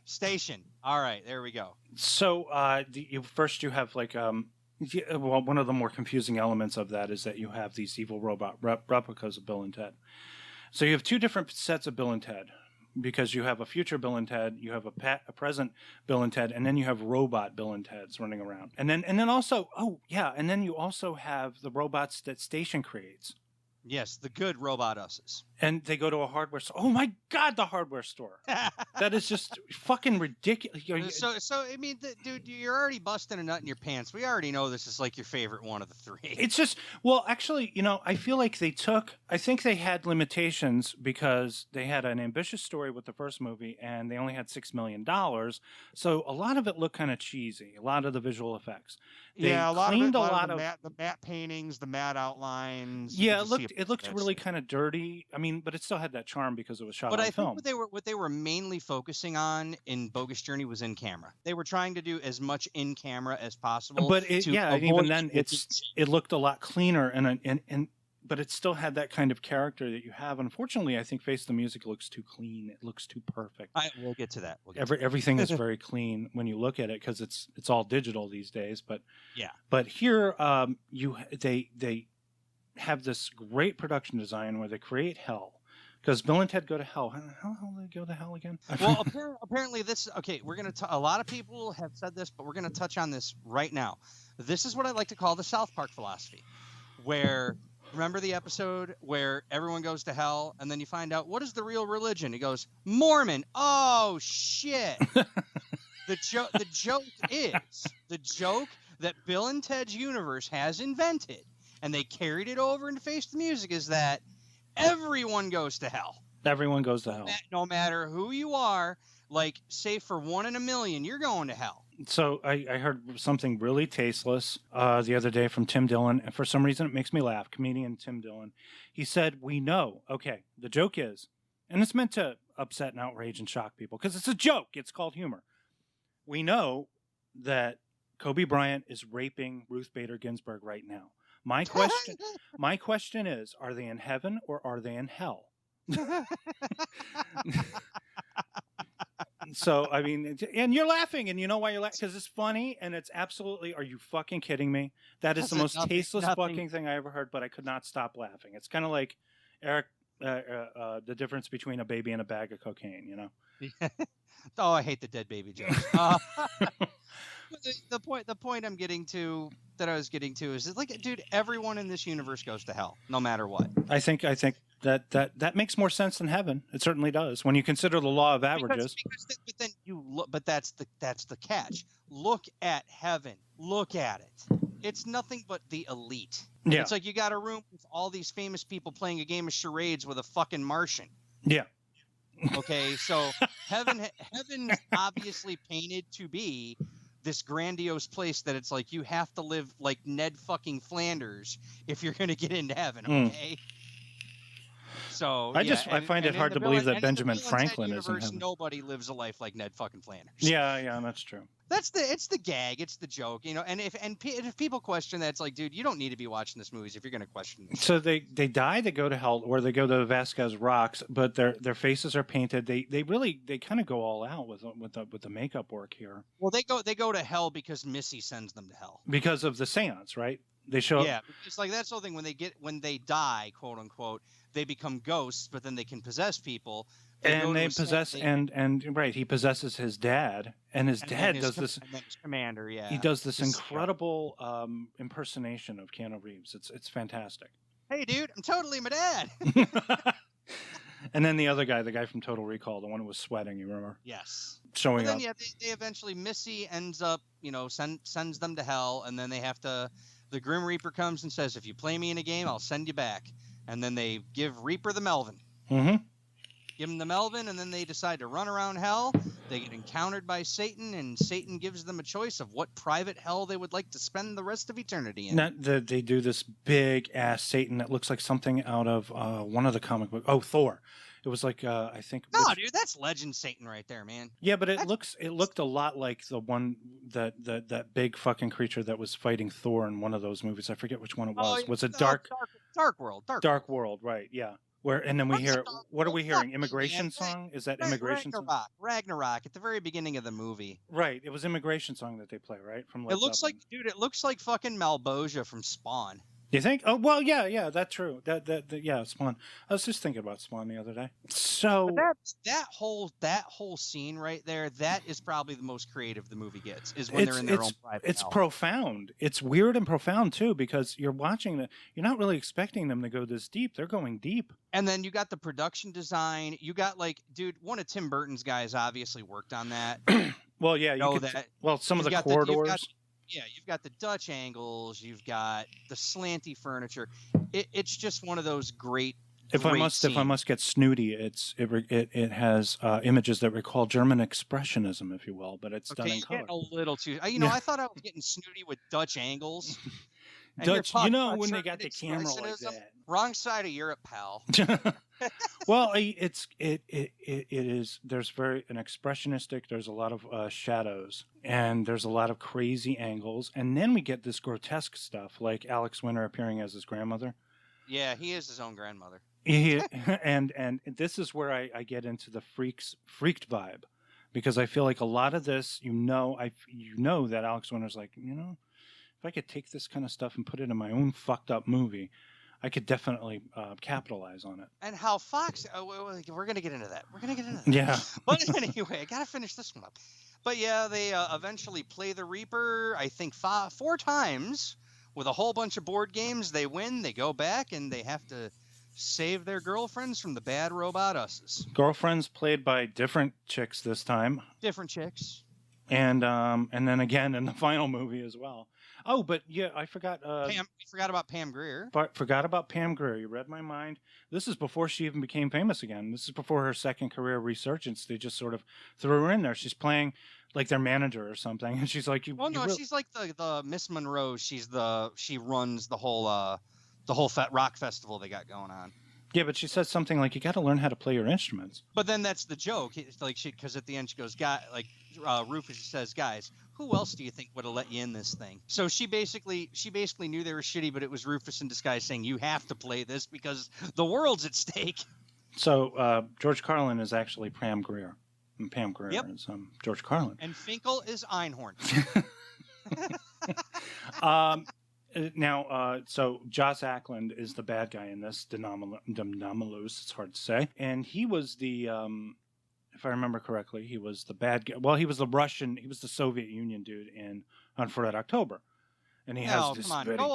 Station. All right, there we go. So first you have like well, one of the more confusing elements of that is that you have these evil robot replicas of Bill and Ted. So you have two different sets of Bill and Ted, because you have a future Bill and Ted, you have a present Bill and Ted, and then you have robot Bill and Teds running around. And then also, and then you also have the robots that Station creates. Yes, the good robot us's. And they go to a hardware store. Oh my God, the hardware store. That is just fucking ridiculous. So I mean, dude, you're already busting a nut in your pants. We already know this is like your favorite one of the three. It's just, well, actually, I feel like I think they had limitations because they had an ambitious story with the first movie and they only had $6 million. So a lot of it looked kind of cheesy, a lot of the visual effects. They a lot cleaned of it, a lot of the matte paintings, the matte outlines. Yeah, it looked really kind of dirty. I mean, but it still had that charm because it was shot on film. But I think what they were mainly focusing on in Bogus Journey was in camera. They were trying to do as much in camera as possible. But even then, it looked a lot cleaner, and but it still had that kind of character that you have. Unfortunately, I think Face the Music looks too clean. It looks too perfect. We'll get to that. Everything is very clean when you look at it because it's all digital these days. But yeah. But here, they have this great production design where they create hell. Because Bill and Ted go to hell. How the hell do they go to hell again? Well, apparently we're going to, a lot of people have said this, but we're going to touch on this right now. This is what I like to call the South Park philosophy, where, remember the episode where everyone goes to hell and then you find out, what is the real religion? He goes, Mormon. Oh, shit. The joke that Bill and Ted's universe has invented, and they carried it over into Face the Music, is that everyone goes to hell. Everyone goes to hell. No matter who you are, like, say for 1 in a million, you're going to hell. So I heard something really tasteless the other day from Tim Dillon, and for some reason it makes me laugh. Comedian Tim Dillon. He said, we know, okay, the joke is, and it's meant to upset and outrage and shock people, because it's a joke. It's called humor. We know that Kobe Bryant is raping Ruth Bader Ginsburg right now. My question is, are they in heaven or are they in hell? So, I mean, and you're laughing, and you know why you're laughing? Because it's funny, and it's absolutely, are you fucking kidding me? That is the most tasteless fucking thing I ever heard, but I could not stop laughing. It's kind of like, Eric, the difference between a baby and a bag of cocaine, you know? Oh, I hate the dead baby jokes. The point I was getting to is that, like, dude, everyone in this universe goes to hell, no matter what. I think that makes more sense than heaven. It certainly does when you consider the law of averages. But then you look, but that's the catch. Look at heaven. Look at it. It's nothing but the elite. Yeah. It's like you got a room with all these famous people playing a game of charades with a fucking Martian. Yeah. Okay, so heaven's obviously painted to be this grandiose place that it's like you have to live like Ned fucking Flanders if you're gonna get into heaven, okay? So I find it hard to believe that Benjamin Franklin is in heaven. Nobody lives a life like Ned fucking Flanders. Yeah, that's true. It's the gag, it's the joke, you know. And if people question that, it's like, dude, you don't need to be watching this movies if you're gonna question this. So they die, they go to hell, or they go to Vasquez Rocks, but their faces are painted. They kind of go all out with the makeup work here. Well, they go to hell because Missy sends them to hell because of the seance, right? They show up. It's like that's the whole thing. When they die, quote unquote, they become ghosts, but then they can possess people. They possess and right, he possesses his dad, and his dad does this. And then his commander, he does this incredible impersonation of Keanu Reeves. It's fantastic. Hey, dude, I'm totally my dad. And then the other guy, the guy from Total Recall, the one who was sweating, you remember? Yes. Showing up. Then they eventually, Missy ends up, sends them to hell, and then they have to. The Grim Reaper comes and says, "If you play me in a game, I'll send you back." And then they give Reaper the Melvin. Mm-hmm. Give them the Melvin, and then they decide to run around hell. They get encountered by Satan, and Satan gives them a choice of what private hell they would like to spend the rest of eternity in. They do this big-ass Satan that looks like something out of one of the comic books. Oh, Thor. It was like, I think... No, dude, that's Legend Satan right there, man. Yeah, but it looked a lot like the one, that big fucking creature that was fighting Thor in one of those movies. I forget which one it was. Yeah. Was it Dark World? Dark World, right, yeah. And then we hear, what are we hearing? Immigration song? Is that Immigration song? Ragnarok at the very beginning of the movie. Right. It was Immigration song that they play, right? From it looks like, dude, it looks like fucking Malbosia from Spawn. You think? Oh, well, yeah, that's true. Yeah, Spawn. I was just thinking about Spawn the other day. So that whole scene right there, that is probably the most creative the movie gets, is when they're in their own private It's hell. Profound. It's weird and profound too, because you're watching you're not really expecting them to go this deep. They're going deep. And then you got the production design. You got dude, one of Tim Burton's guys obviously worked on that. Well, yeah, some of the corridors. You've got the Dutch angles. You've got the slanty furniture. It's just one of those great. If I must get snooty, it has images that recall German expressionism, if you will, but it's done in color. A little too. I thought I was getting snooty with Dutch angles. Dutch, when they got the camera like that. Wrong side of Europe, pal. Well, it is. There's an expressionistic. There's a lot of shadows, and there's a lot of crazy angles, and then we get this grotesque stuff, like Alex Winter appearing as his grandmother. Yeah, he is his own grandmother. And this is where I get into the freaked vibe, because I feel like a lot of this, that Alex Winter's like, if I could take this kind of stuff and put it in my own fucked up movie, I could definitely capitalize on it. And how Fox... we're going to get into that. Yeah. But anyway, I got to finish this one up. But yeah, they eventually play the Reaper, I think 4 times with a whole bunch of board games. They win, they go back, and they have to save their girlfriends from the bad robot us's. Girlfriends played by different chicks this time. Different chicks. And then again in the final movie as well. Oh, but yeah, I forgot. We forgot about Pam Grier. Forgot about Pam Grier. You read my mind. This is before she even became famous again. This is before her second career resurgence. They just sort of threw her in there. She's playing like their manager or something, and she's like, she's like the Miss Monroe. She runs the whole rock festival they got going on. Yeah, but she says something like, you got to learn how to play your instruments. But then that's the joke. It's like because at the end she goes, Rufus says, guys, who else do you think would have let you in this thing? So she basically knew they were shitty, but it was Rufus in disguise saying, you have to play this because the world's at stake. So George Carlin is actually Pam Grier. And Pam Grier is George Carlin. And Finkel is Einhorn. Now, so Joss Ackland is the bad guy in this, Denomalus, it's hard to say. And he was the, if I remember correctly, he was the bad guy. Well, he was the Soviet Union dude in Hunt for Red October. And he has this... come on, go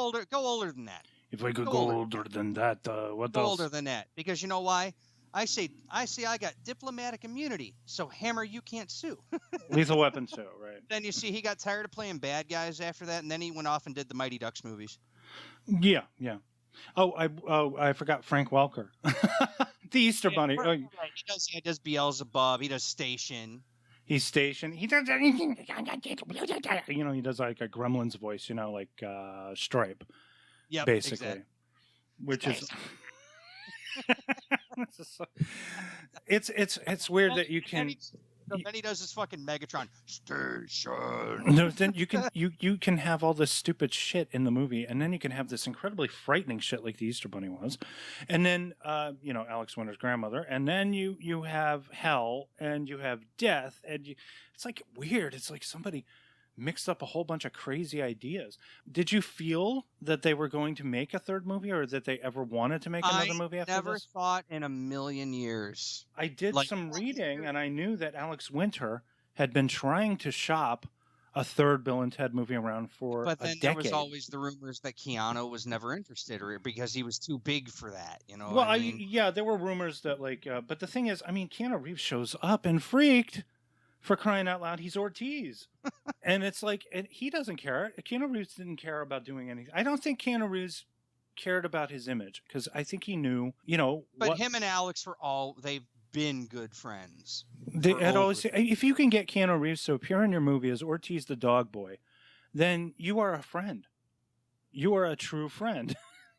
older than that. If I could go older than that, what else? Older than that, because you know why? I say I got diplomatic immunity, so Hammer, you can't sue. Lethal Weapon 2, right? Then you see he got tired of playing bad guys after that, and then he went off and did the Mighty Ducks movies. Yeah. I forgot Frank Welker. The Easter Bunny. He does Beelzebub. He does Station. He's stationed. He does anything. You know, he does like a Gremlin's voice. You know, like Stripe, Yep, basically, exactly. which is. It's weird that you can. Then he does this fucking Megatron station. No, then you can have all this stupid shit in the movie, and then you can have this incredibly frightening shit like the Easter Bunny was, and then you know, Alex Winter's grandmother, and then you have hell, and you have death, and it's like weird. It's like somebody mixed up a whole bunch of crazy ideas. Did you feel that they were going to make a third movie, or that they ever wanted to make another movie after never this? thought in a million years. I did Like, some reading, and I knew that Alex Winter had been trying to shop a third Bill and Ted movie around for But a then decade. there was always the rumors that Keanu was never interested, or because he was too big for that. You know. Well, what I mean? yeah, there were rumors that like, but the thing is, I mean, Keanu Reeves shows up and Freaked, for crying out loud, he's Ortiz, and it's like he doesn't care. Keanu Reeves didn't care about doing anything. I don't think Keanu Reeves cared about his image, because I think he knew, you know. But him and Alex they've been good friends. They had always, if you can get Keanu Reeves to appear in your movie as Ortiz the dog boy, then you are a friend. You are a true friend.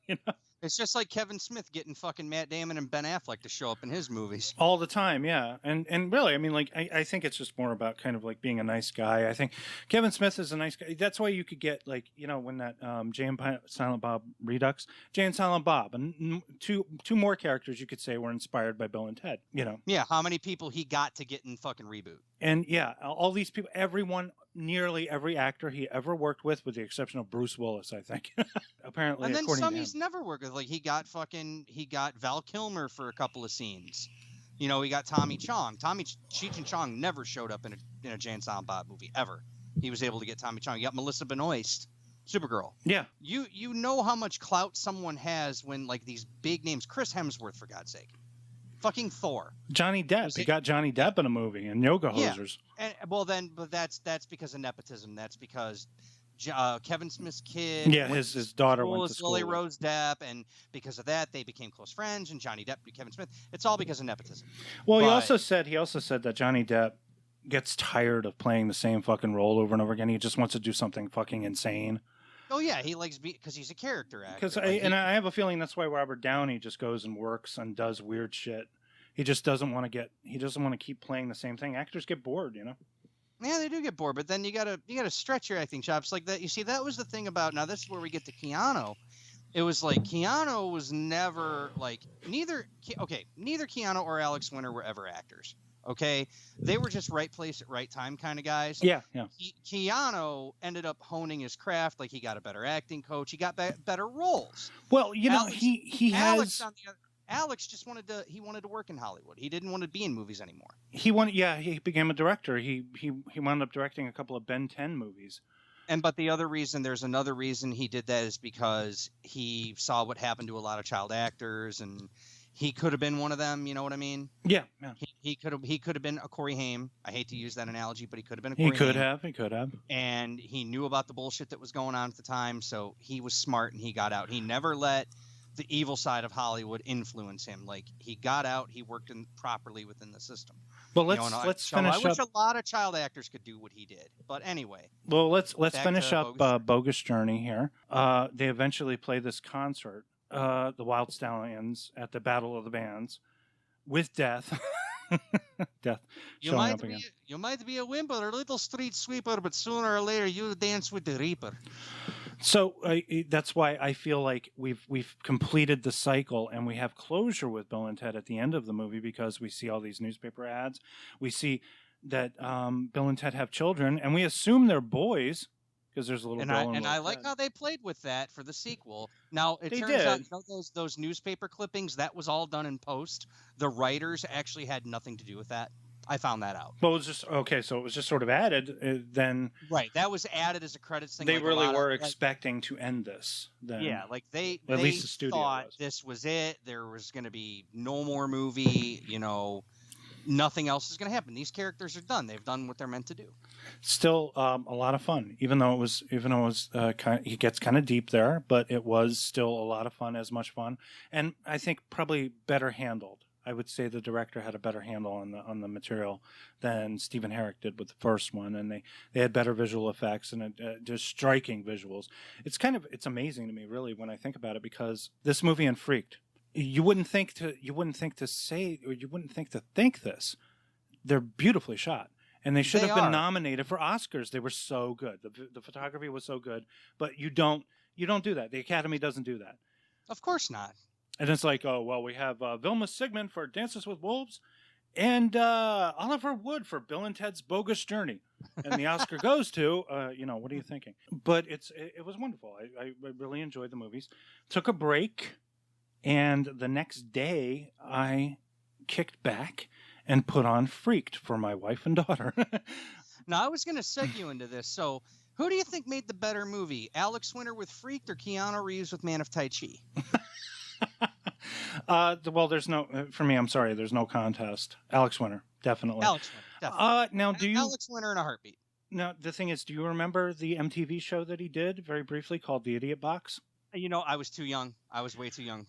You know? It's just like Kevin Smith getting fucking Matt Damon and Ben Affleck to show up in his movies. All the time, yeah. And really, I mean, like, I think it's just more about kind of like being a nice guy. I think Kevin Smith is a nice guy. That's why you could get, like, you know, when that Jay and Silent Bob Redux, Jay and Silent Bob, and two more characters you could say were inspired by Bill and Ted, you know. Yeah, how many people he got to get in fucking reboot. And yeah, all these people, everyone, nearly every actor he ever worked with the exception of Bruce Willis, I think. Apparently, and then according some to him. he's never worked with. Like he got Val Kilmer for a couple of scenes. You know, he got Tommy Chong. Cheech and Chong never showed up in a Jay and Silent Bob movie ever. He was able to get Tommy Chong. He got Melissa Benoist, Supergirl. Yeah. You know how much clout someone has when, like, these big names, Chris Hemsworth, for God's sake. Fucking Thor. Johnny Depp. He got Johnny Depp in a movie, and Yoga Hosers. And but that's because of nepotism. That's because Kevin Smith's kid. Yeah, his daughter went to school. Lily Rose Depp, and because of that, they became close friends. And Johnny Depp, Kevin Smith. It's all because of nepotism. Well, he also said that Johnny Depp gets tired of playing the same fucking role over and over again. He just wants to do something fucking insane. Oh yeah, he likes because he's a character actor. Because I have a feeling that's why Robert Downey just goes and works and does weird shit. He just doesn't want to keep playing the same thing. Actors get bored, you know. Yeah, they do get bored, but then you gotta stretch your acting chops like that. You see, that was the thing about, now this is where we get to Keanu. It was like Keanu was never like neither Keanu or Alex Winter were ever actors. Okay, they were just right place at right time kind of guys. Yeah. Keanu ended up honing his craft. Like he got a better acting coach. He got better roles. Well, you know, he has. Alex just wanted to work in Hollywood. He didn't want to be in movies anymore. He became a director. He wound up directing a couple of Ben 10 movies. But there's another reason he did that is because he saw what happened to a lot of child actors, and he could have been one of them. You know what I mean? Yeah. He could have been a Corey Haim. I hate to use that analogy, but he could have been a Corey Haim. He could have. And he knew about the bullshit that was going on at the time, so he was smart and he got out. He never let the evil side of Hollywood influence him. Like, he got out, he worked properly within the system. Well, let's finish up. I wish a lot of child actors could do what he did. But anyway. Well, let's finish up Bogus Journey here. They eventually play this concert, the Wild Stallions, at the Battle of the Bands, with Death. Death showing up again. You might be a wimp or a little street sweeper, but sooner or later you dance with the Reaper. So that's why I feel like we've completed the cycle and we have closure with Bill and Ted at the end of the movie, because we see all these newspaper ads. We see that Bill and Ted have children, and we assume they're boys because there's a little Bill and I like how they played with that for the sequel. Now it turns out, you know, those newspaper clippings, that was all done in post. The writers actually had nothing to do with that. I found that out. Well, it was just okay. So it was just sort of added then. Right, that was added as a credits thing. They really were expecting to end this. Then. Yeah, like they least the studio thought this was it. There was going to be no more movie. You know, nothing else is going to happen. These characters are done. They've done what they're meant to do. Still, a lot of fun. Even though it was it gets kind of deep there, but it was still a lot of fun, as much fun, and I think probably better handled. I would say the director had a better handle on the material than Stephen Herrick did with the first one, and they had better visual effects and just striking visuals. It's amazing to me, really, when I think about it, because this movie and Freaked, you wouldn't think to think this. They're beautifully shot. And they should have been nominated for Oscars. They were so good. The photography was so good. But you don't do that. The Academy doesn't do that. Of course not. And it's like, oh, well, we have Vilma Sigmund for Dances with Wolves and Oliver Wood for Bill and Ted's Bogus Journey. And the Oscar goes to, what are you thinking? But it was wonderful. I really enjoyed the movies. Took a break. And the next day, I kicked back and put on Freaked for my wife and daughter. Now, I was going to seg you into this. So, who do you think made the better movie? Alex Winter with Freaked or Keanu Reeves with Man of Tai Chi? Well, there's no, for me, I'm sorry, there's no contest. Alex Winter, definitely. Alex Winter, definitely. Now, Alex Winter in a heartbeat. Now, the thing is, do you remember the MTV show that he did very briefly called The Idiot Box? I was too young. I was way too young.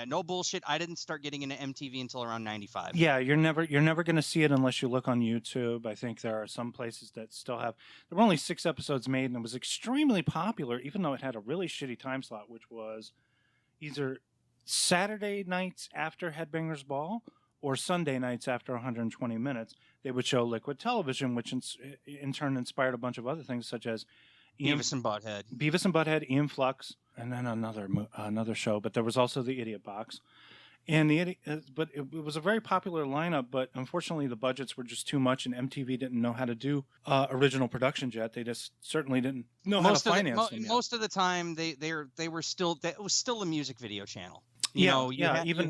No bullshit. I didn't start getting into MTV until around 95. Yeah, you're never going to see it unless you look on YouTube. I think there are some places that still have. There were only 6 episodes made, and it was extremely popular, even though it had a really shitty time slot, which was either Saturday nights after Headbangers Ball or Sunday nights after 120 minutes. They would show Liquid Television, which in turn inspired a bunch of other things, such as Beavis and Butthead, Ian Flux, and then another show. But there was also the Idiot Box, and but it was a very popular lineup. But unfortunately, the budgets were just too much, and MTV didn't know how to do original productions yet. They just certainly didn't know how to finance them yet. Most of the time, it was still a music video channel. You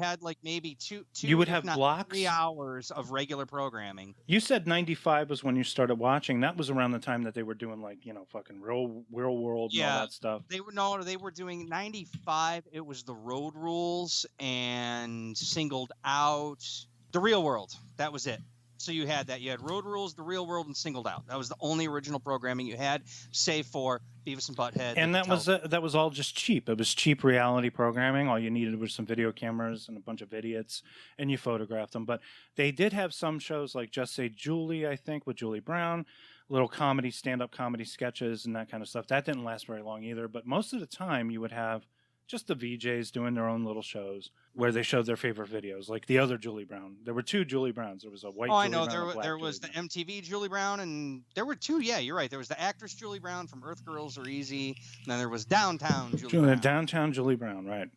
had like maybe two you would have blocks, 3 hours of regular programming. You said 95 was when you started watching. That was around the time that they were doing fucking real world and all that stuff. They were doing 95. It was the Road Rules and Singled Out, The Real World. That was it. So you had that. You had Road Rules, The Real World, and Singled Out. That was the only original programming you had, save for Beavis and Butthead. And that was all just cheap. It was cheap reality programming. All you needed was some video cameras and a bunch of idiots, and you photographed them. But they did have some shows like Just Say Julie, I think, with Julie Brown, little comedy, stand-up comedy sketches and that kind of stuff. That didn't last very long either. But most of the time, you would have just the VJs doing their own little shows where they showed their favorite videos, like the other Julie Brown. There were 2 Julie Browns. There was a white Julie Brown. Oh, I know. There was the MTV Julie Brown, and there were 2. Yeah, you're right. There was the actress Julie Brown from Earth Girls Are Easy, and then there was Downtown Julie Brown. Downtown Julie Brown, right.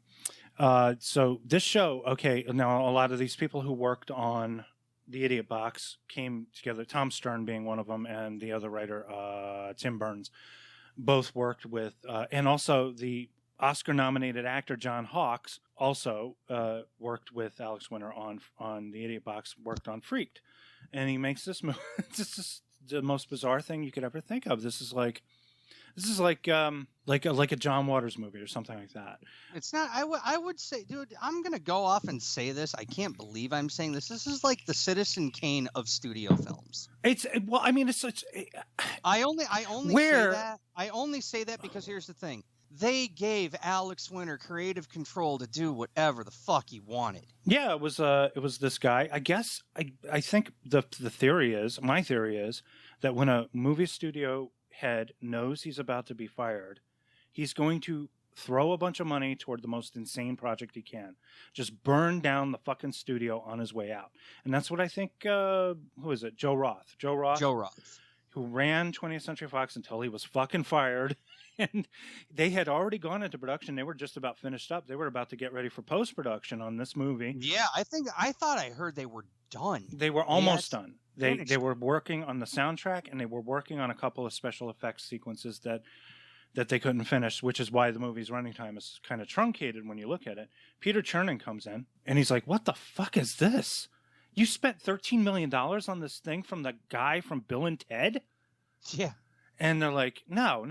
So this show, okay, now a lot of these people who worked on The Idiot Box came together, Tom Stern being one of them, and the other writer, Tim Burns, both worked with, and also the Oscar-nominated actor John Hawkes also worked with Alex Winter on The Idiot Box, worked on Freaked. And he makes this movie. This is the most bizarre thing you could ever think of. This is like a John Waters movie or something like that. It's not. I would say, dude, I'm gonna go off and say this. I can't believe I'm saying this. This is like the Citizen Kane of studio films. I only say that because here's the thing. They gave Alex Winter creative control to do whatever the fuck he wanted. Yeah, it was this guy. I guess I think my theory is that when a movie studio head knows he's about to be fired, he's going to throw a bunch of money toward the most insane project he can. Just burn down the fucking studio on his way out. And that's what I think, who is it? Joe Roth. Who ran 20th Century Fox until he was fucking fired. And they had already gone into production. They were just about finished up. They were about to get ready for post-production on this movie. Yeah, I thought I heard they were done. They were almost done. They were working on the soundtrack, and they were working on a couple of special effects sequences that they couldn't finish, which is why the movie's running time is kind of truncated when you look at it. Peter Chernin comes in, and he's like, what the fuck is this? You spent $13 million on this thing from the guy from Bill and Ted? Yeah. And they're like, no.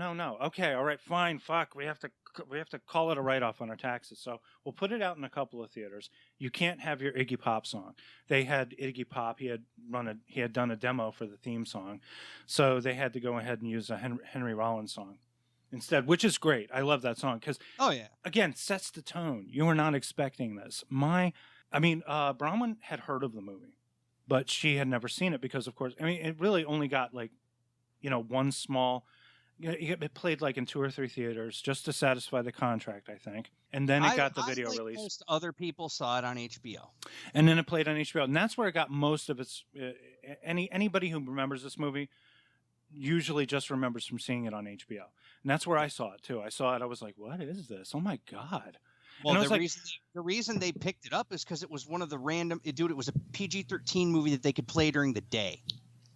Okay, all right, fine, fuck. We have to call it a write-off on our taxes. So we'll put it out in a couple of theaters. You can't have your Iggy Pop song. They had Iggy Pop. He had done a demo for the theme song, so they had to go ahead and use a Henry Rollins song. instead, which is great. I love that song because, Oh yeah. again, sets the tone. You were not expecting this. Bronwyn had heard of the movie, but she had never seen it because, of course, it really only got like, one small. It played like in 2 or 3 theaters just to satisfy the contract, I think, and then it got the video like release. Most other people saw it on HBO, and then it played on HBO, and that's where it got most of its. Anybody who remembers this movie usually just remembers from seeing it on HBO, and that's where I saw it too. I saw it, I was like, "What is this? Oh my god!" Well, the reason they picked it up is because it was one of the random. It was a PG-13 movie that they could play during the day.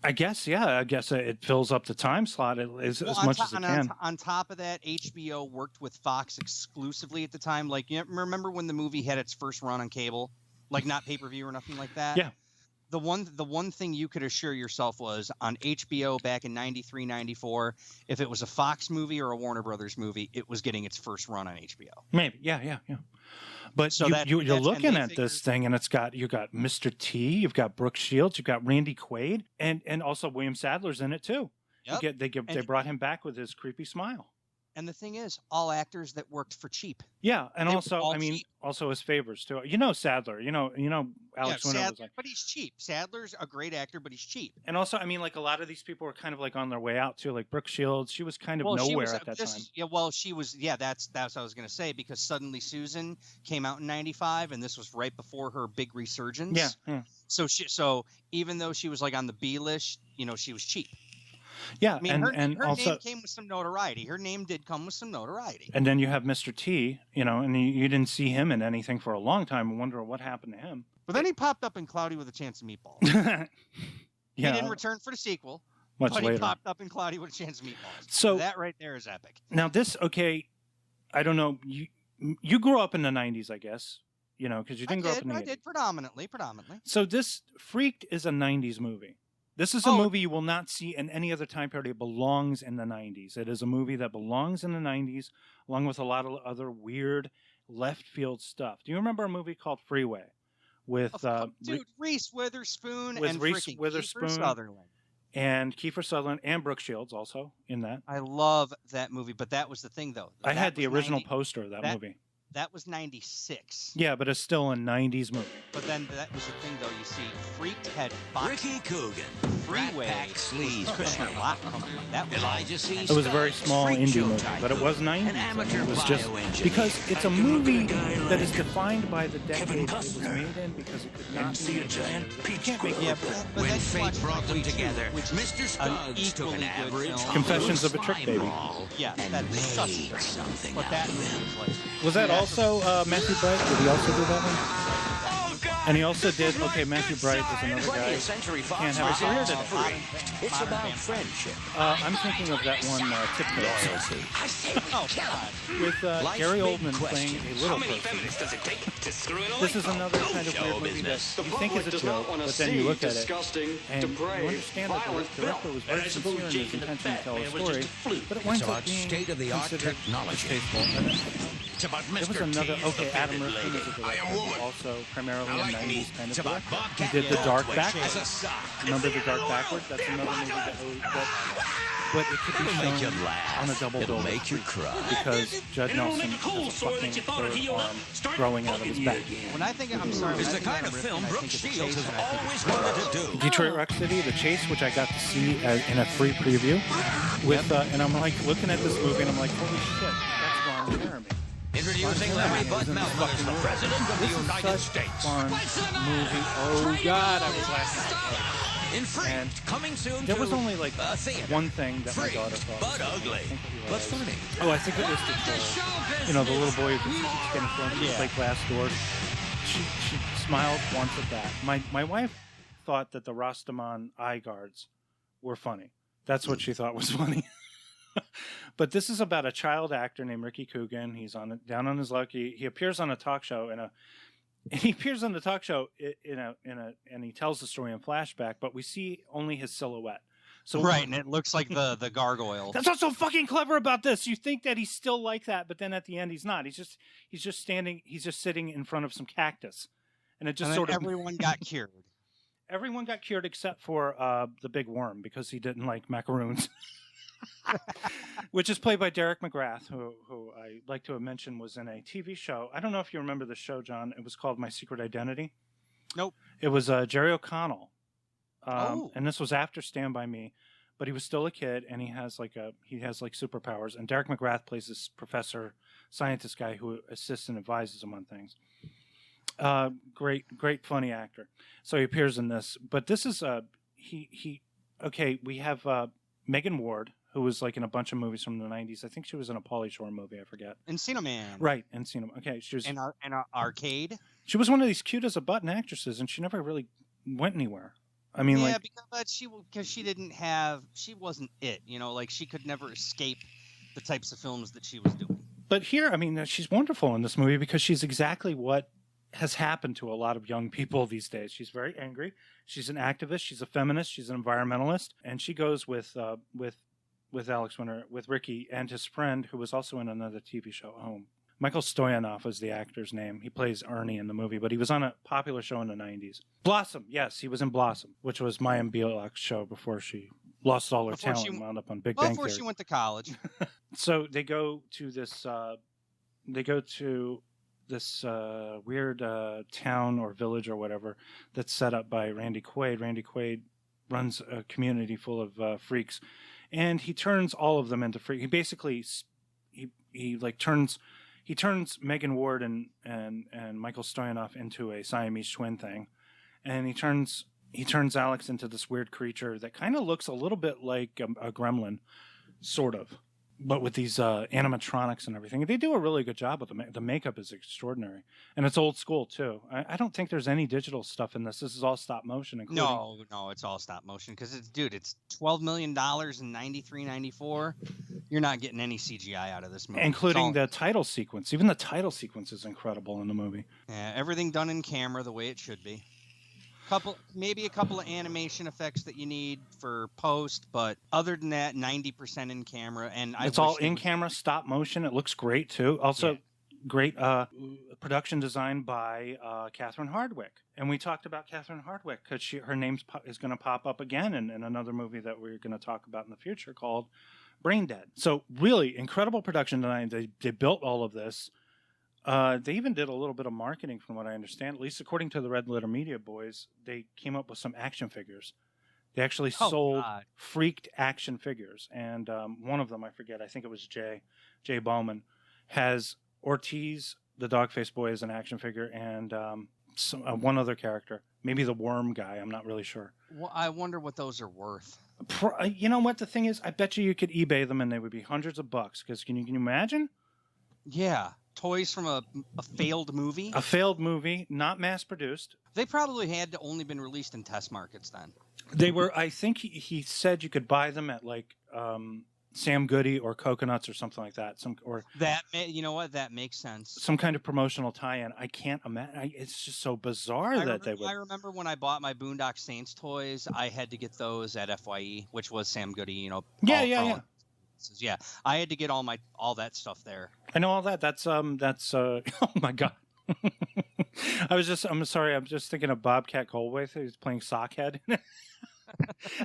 I guess, yeah. I guess it fills up the time slot as much as it can. On top of that, HBO worked with Fox exclusively at the time. Like, remember when the movie had its first run on cable, like not pay-per-view or nothing like that? Yeah. The one thing you could assure yourself was on HBO back in 93, 94, if it was a Fox movie or a Warner Brothers movie, it was getting its first run on HBO. Maybe, yeah. But So you're looking at this thing, and you got Mr. T, you've got Brooke Shields, you've got Randy Quaid, and also William Sadler's in it too. Yep. They brought him back with his creepy smile. And the thing is, all actors that worked for cheap. Yeah, and They also, were all cheap. also his favors too. Sadler. Alex Winter was like, but he's cheap. Sadler's a great actor, but he's cheap. and also, like a lot of these people were kind of like on their way out too. Like Brooke Shields, she was kind of nowhere at that time. Yeah, well, she was. Yeah, that's what I was gonna say, because Suddenly Susan came out in '95, and this was right before her big resurgence. Yeah. So even though she was like on the B list, she was cheap. Yeah, I mean, and her also name came with some notoriety. Her name did come with some notoriety. And then you have Mr. T, and you didn't see him in anything for a long time. I wonder what happened to him. But then he popped up in Cloudy with a Chance of Meatballs. Yeah, He didn't return for the sequel, much but later. he popped up in Cloudy with a Chance of Meatballs. So that right there is epic. Now this, okay, I don't know. You grew up in the '90s, I guess. Because you didn't grow up in the 80s. I did predominantly. So this Freaked is a '90s movie. This is a movie you will not see in any other time period. It belongs in the 90s. It is a movie that belongs in the 90s, along with a lot of other weird left field stuff. Do you remember a movie called Freeway with Reese Witherspoon with and Reese freaking Witherspoon Kiefer Sutherland and Kiefer Sutherland and Brooke Shields also in that? I love that movie, but that was the thing though. I had the original poster of that movie. That was 96. Yeah, but it's still a 90s movie. But then that was the thing, though. You see, Freaked had Fox. Ricky Coogan, Freeway, Kushner Lock Company. That was Elijah C. It was a very small indie movie, but it was 90s. It was just because it's a movie that is defined by the decade it was made in, because it could not be a giant peach. When fate brought them together, Mr. Scuggs took an average Confessions of a Trick Baby. Yeah, that's such a something. But that was like. Was that also Matthew Bright? Did he also do that one? And he also did, Matthew Bright is another guy. Can't have a career today. It's about friendship. I'm thinking of that one, Tiptoe. Oh, God. With Gary Oldman playing a little person. This is another kind of weird movie that you think is a joke, but then you look at it and you understand that the director was very sincere in his intention to tell a story, but it winds up being considered distasteful. There was another, Adam Rifkin is a director, also primarily a 90s kind of director. He did The Dark Backward. Remember The Dark Backward? That's another movie but it could be shown on a double bill because Judd Nelson has a fucking third arm growing out of his back. When I think, I'm sorry, It's the kind of film Brooke Shields has always wanted to do. Detroit Rock City, The Chase, which I got to see in a free preview with, and I'm like looking at this movie and I'm like, holy shit, that's Ron Jeremy. Introducing Larry Bud Melvin as the President of the United States. Fun movie. Oh God, I was laughing. In Freaked, coming soon There to was only like theater. one thing that my Freaked, daughter thought but was funny. ugly, I think it but was- funny. Oh, I think it was the little boy who keeps getting thrown through like glass doors. She smiled once at that. My wife thought that the Rastaman eye guards were funny. That's what she thought was funny. But this is about a child actor named Ricky Coogan. He's down on his luck. He appears on a talk show and he tells the story in flashback, but we see only his silhouette. So right, and it looks like the gargoyle. That's what's so fucking clever about this. You think that he's still like that, but then at the end he's not. He's just sitting in front of some cactus, and it just And sort of everyone got cured. everyone got cured except for the big worm because he didn't like macaroons. Which is played by Derek McGrath, who I like to mention was in a TV show. I don't know if you remember the show, John. It was called My Secret Identity. Nope. It was Jerry O'Connell. And this was after Stand By Me, but he was still a kid, and he has like superpowers. And Derek McGrath plays this professor, scientist guy who assists and advises him on things. Great, funny actor. So he appears in this, but this is we have Megan Ward, who was like in a bunch of movies from the 90s. I think she was in a Pauly Shore movie. I forget. Encino Man. Right, Encino. Okay, she was in Arcade. She was one of these cute as a button actresses, and she never really went anywhere. I mean, because she wasn't it. You know, like she could never escape the types of films that she was doing. But here, I mean, she's wonderful in this movie because she's exactly what has happened to a lot of young people these days. She's very angry. She's an activist. She's a feminist. She's an environmentalist, and she goes with Alex Winter, with Ricky and his friend, who was also in another TV show. Michael Stoyanov is the actor's name. He plays Ernie in the movie, but he was on a popular show in the 90s. Blossom, yes, he was in Blossom, which was Mayim Bialek's show before she lost all her talent and wound up on Big Bang Theory. Before she went to college. So they go to this weird town or village or whatever that's set up by Randy Quaid. Randy Quaid runs a community full of freaks, and he turns all of them into freaks. He basically he turns Megan Ward and Michael Stoyanov into a Siamese twin thing, and he turns Alex into this weird creature that kind of looks a little bit like a gremlin, sort of, but with these animatronics and everything. They do a really good job with the makeup is extraordinary, and it's old school too. I don't think there's any digital stuff in this. This is all stop motion. Including... No, it's all stop motion because it's $12 million in 93, 94. You're not getting any CGI out of this movie, including the title sequence. Even the title sequence is incredible in the movie. Yeah, everything done in camera the way it should be. Maybe a couple of animation effects that you need for post, but other than that, 90% in camera. And it's all in camera, stop motion. It looks great too. Also, great production design by Catherine Hardwicke. And we talked about Catherine Hardwicke because her name is going to pop up again in another movie that we're going to talk about in the future called Brain Dead. So really incredible production design. They built all of this. They even did a little bit of marketing, from what I understand. At least according to the Red Letter Media boys, they came up with some action figures. They actually sold freaked action figures, and one of them, I forget, I think it was Jay Bowman, has Ortiz, the dog-faced boy, as an action figure, and one other character, maybe the worm guy. I'm not really sure. Well, I wonder what those are worth. You know what the thing is? I bet you could eBay them, and they would be hundreds of bucks. Because can you imagine? Yeah. Toys from a failed movie? A failed movie, not mass-produced. They probably had to only been released in test markets then. They were, I think he said you could buy them at like Sam Goody or Coconuts or something like that. You know what? That makes sense. Some kind of promotional tie-in. I can't imagine. It's just so bizarre they would. I remember when I bought my Boondock Saints toys, I had to get those at FYE, which was Sam Goody, Yeah. Yeah, I had to get all that stuff there. I know all that. That's oh my God. I'm sorry. I'm just thinking of Bobcat Goldthwait. He's playing Sockhead.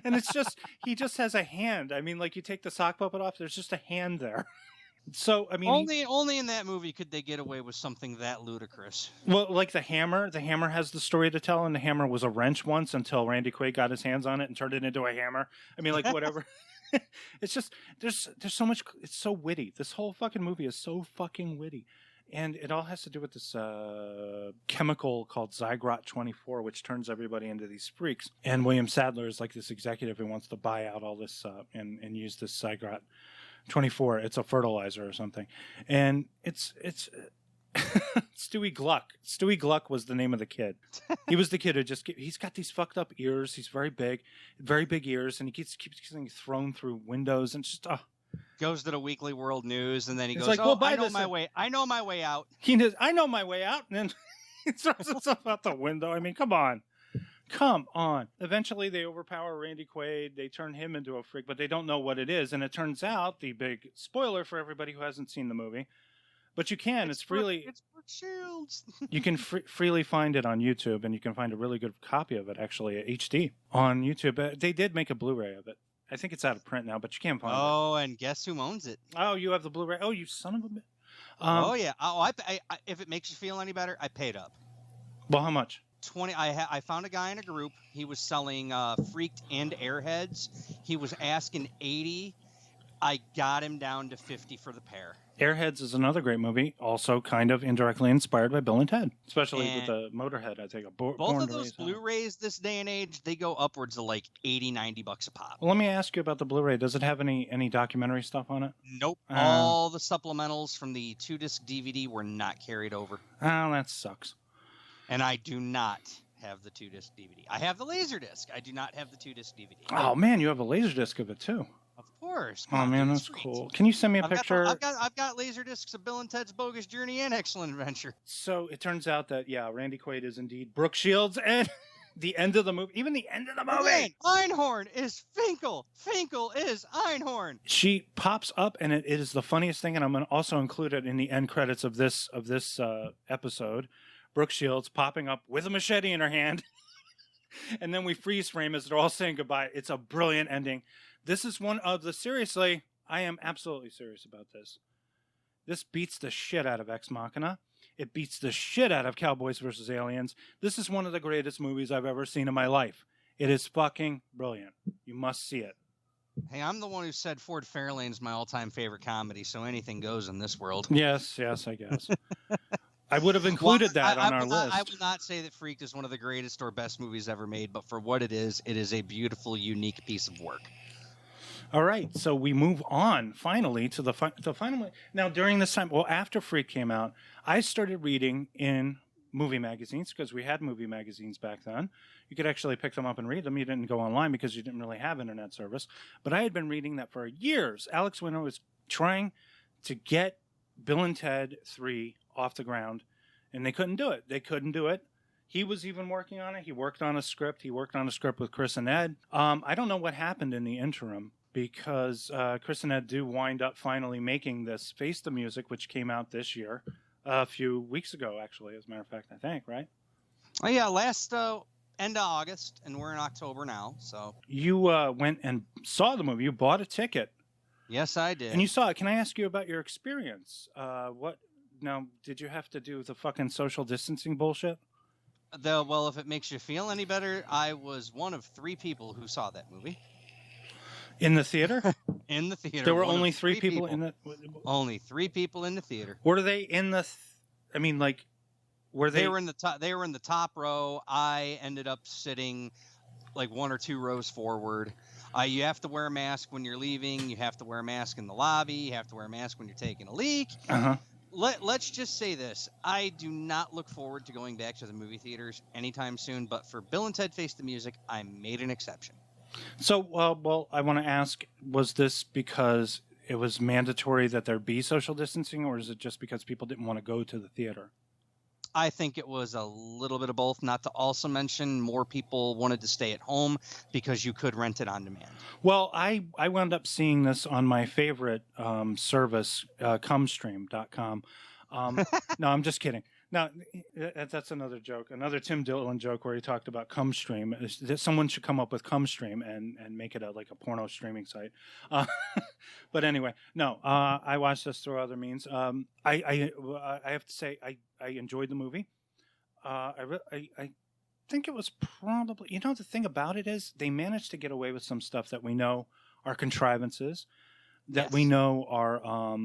And it's just, he just has a hand. I mean, like you take the sock puppet off, there's just a hand there. So, I mean, only in that movie could they get away with something that ludicrous. Well, like the hammer has the story to tell, and the hammer was a wrench once until Randy Quaid got his hands on it and turned it into a hammer. I mean, like whatever. It's just there's so much. It's so witty. This whole fucking movie is so fucking witty, and it all has to do with this chemical called Zygrot 24, which turns everybody into these freaks. And William Sadler is like this executive who wants to buy out all this and use this Zygrot 24. It's a fertilizer or something, and it's Stewie Gluck. Stewie Gluck was the name of the kid. He was the kid who he's got these fucked up ears. He's very big ears, and he keeps getting thrown through windows and just goes to the Weekly World News, and then he goes, like, I know my way out. I know my way out, and then he throws himself out the window. I mean, come on. Eventually, they overpower Randy Quaid. They turn him into a freak, but they don't know what it is. And it turns out, the big spoiler for everybody who hasn't seen the movie, But you can. It's freely. It's Brooke Shields. You can freely find it on YouTube, and you can find a really good copy of it, actually, HD on YouTube. They did make a Blu-ray of it. I think it's out of print now, but you can't find it. Oh, and guess who owns it? Oh, you have the Blu-ray. Oh, you son of a bitch. Oh yeah. Oh, I if it makes you feel any better, I paid up. Well, how much? 20. I found a guy in a group. He was selling Freaked and Airheads. He was asking 80. I got him down to 50 for the pair. Airheads is another great movie, also kind of indirectly inspired by Bill and Ted, especially with the Motorhead, I think. Both of those Blu-rays this day and age, they go upwards of like 80, 90 bucks a pop. Well, let me ask you about the Blu-ray. Does it have any documentary stuff on it? Nope. All the supplementals from the 2-disc DVD were not carried over. Oh, that sucks. And I do not have the 2-disc DVD. I have the Laserdisc. I do not have the 2-disc DVD. Oh, man, you have a Laserdisc of it, too. Of course. Oh, man, that's cool. Can you send me a picture? I've got Laserdiscs of Bill and Ted's Bogus Journey and Excellent Adventure. So it turns out that, yeah, Randy Quaid is indeed Brooke Shields, and the end of the movie, even the end of the movie. Again, Einhorn is Finkel. Finkel is Einhorn. She pops up, and it is the funniest thing, and I'm going to also include it in the end credits of this episode. Brooke Shields popping up with a machete in her hand. And then we freeze frame as they're all saying goodbye. It's a brilliant ending. This is one of the, seriously, I am absolutely serious about this. This beats the shit out of Ex Machina. It beats the shit out of Cowboys vs. Aliens. This is one of the greatest movies I've ever seen in my life. It is fucking brilliant. You must see it. Hey, I'm the one who said Ford Fairlane's my all-time favorite comedy, so anything goes in this world. Yes, I guess. I would have included that on our list. I will not say that Freaked is one of the greatest or best movies ever made, but for what it is a beautiful, unique piece of work. All right, so we move on finally to the final. Now, during this time, well, after Freak came out, I started reading in movie magazines because we had movie magazines back then. You could actually pick them up and read them. You didn't go online because you didn't really have internet service. But I had been reading that for years. Alex Winter was trying to get Bill and Ted 3 off the ground, and they couldn't do it. He was even working on it. He worked on a script. He worked on a script with Chris and Ed. I don't know what happened in the interim because Chris and Ed do wind up finally making this Face the Music, which came out this year, a few weeks ago, actually, as a matter of fact, I think, right? Oh, yeah, last end of August, and we're in October now, so. You went and saw the movie. You bought a ticket. Yes, I did. And you saw it. Can I ask you about your experience? Now, did you have to do the fucking social distancing bullshit? Well, if it makes you feel any better, I was one of 3 people who saw that movie. In the theater? In the theater. There were only 3 people in the... Only 3 people in the theater. Were they in the... were they... They were in the top. They were in the top row. I ended up sitting like 1 or 2 rows forward. You have to wear a mask when you're leaving. You have to wear a mask in the lobby. You have to wear a mask when you're taking a leak. Uh-huh. Let's just say this. I do not look forward to going back to the movie theaters anytime soon, but for Bill and Ted Face the Music, I made an exception. So, well, I want to ask, was this because it was mandatory that there be social distancing, or is it just because people didn't want to go to the theater? I think it was a little bit of both, not to also mention more people wanted to stay at home because you could rent it on demand. Well, I wound up seeing this on my favorite service, cumstream.com. No, I'm just kidding. No, that's another joke, another Tim Dillon joke where he talked about Cumstream. Someone should come up with Cumstream and make it like a porno streaming site. But anyway, no, I watched this through other means. I have to say I enjoyed the movie. I think it was probably, the thing about it is they managed to get away with some stuff that we know are contrivances, that we know are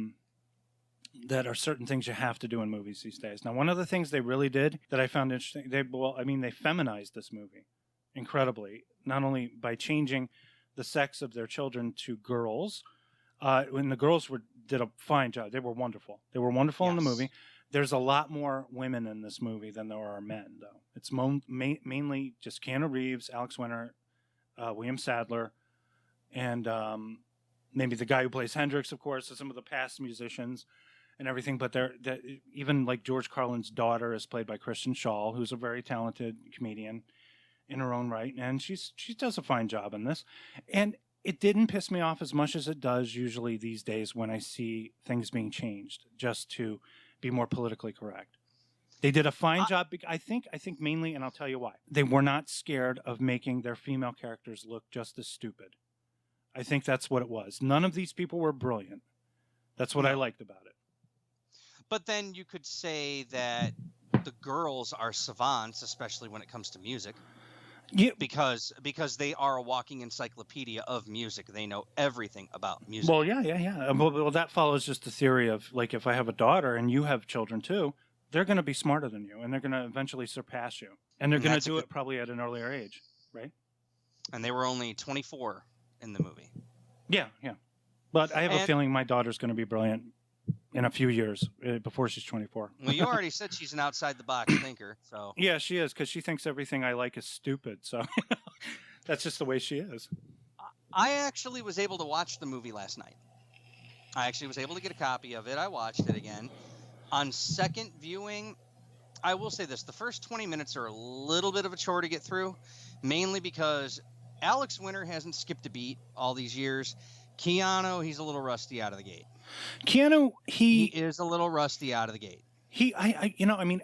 that are certain things you have to do in movies these days. Now, one of the things they really did that I found interesting, they feminized this movie incredibly, not only by changing the sex of their children to girls. When the girls did a fine job. They were wonderful. They were wonderful in the movie. There's a lot more women in this movie than there are men, though. It's mainly just Keanu Reeves, Alex Winter, William Sadler, and maybe the guy who plays Hendrix, of course, and some of the past musicians and everything. But even like George Carlin's daughter is played by Kristen Schaal, who's a very talented comedian in her own right, and she does a fine job in this. And it didn't piss me off as much as it does usually these days when I see things being changed just to be more politically correct. They did a fine job. I think mainly, and I'll tell you why. They were not scared of making their female characters look just as stupid. I think that's what it was. None of these people were brilliant. That's what I liked about it. But then you could say that the girls are savants, especially when it comes to music. Yeah. Because they are a walking encyclopedia of music. They know everything about music. Well, yeah. Well, that follows just the theory of, like, if I have a daughter and you have children too, they're going to be smarter than you, and they're going to eventually surpass you. And they're going to do it probably at an earlier age, right? And they were only 24 in the movie. Yeah. But I have a feeling my daughter's going to be brilliant in a few years before she's 24. Well, you already said she's an outside-the-box thinker, so... Yeah, she is, because she thinks everything I like is stupid, so that's just the way she is. I actually was able to watch the movie last night. I actually was able to get a copy of it. I watched it again. On second viewing, I will say this. The first 20 minutes are a little bit of a chore to get through, mainly because Alex Winter hasn't skipped a beat all these years. Keanu, he's a little rusty out of the gate. Keanu, he is a little rusty out of the gate.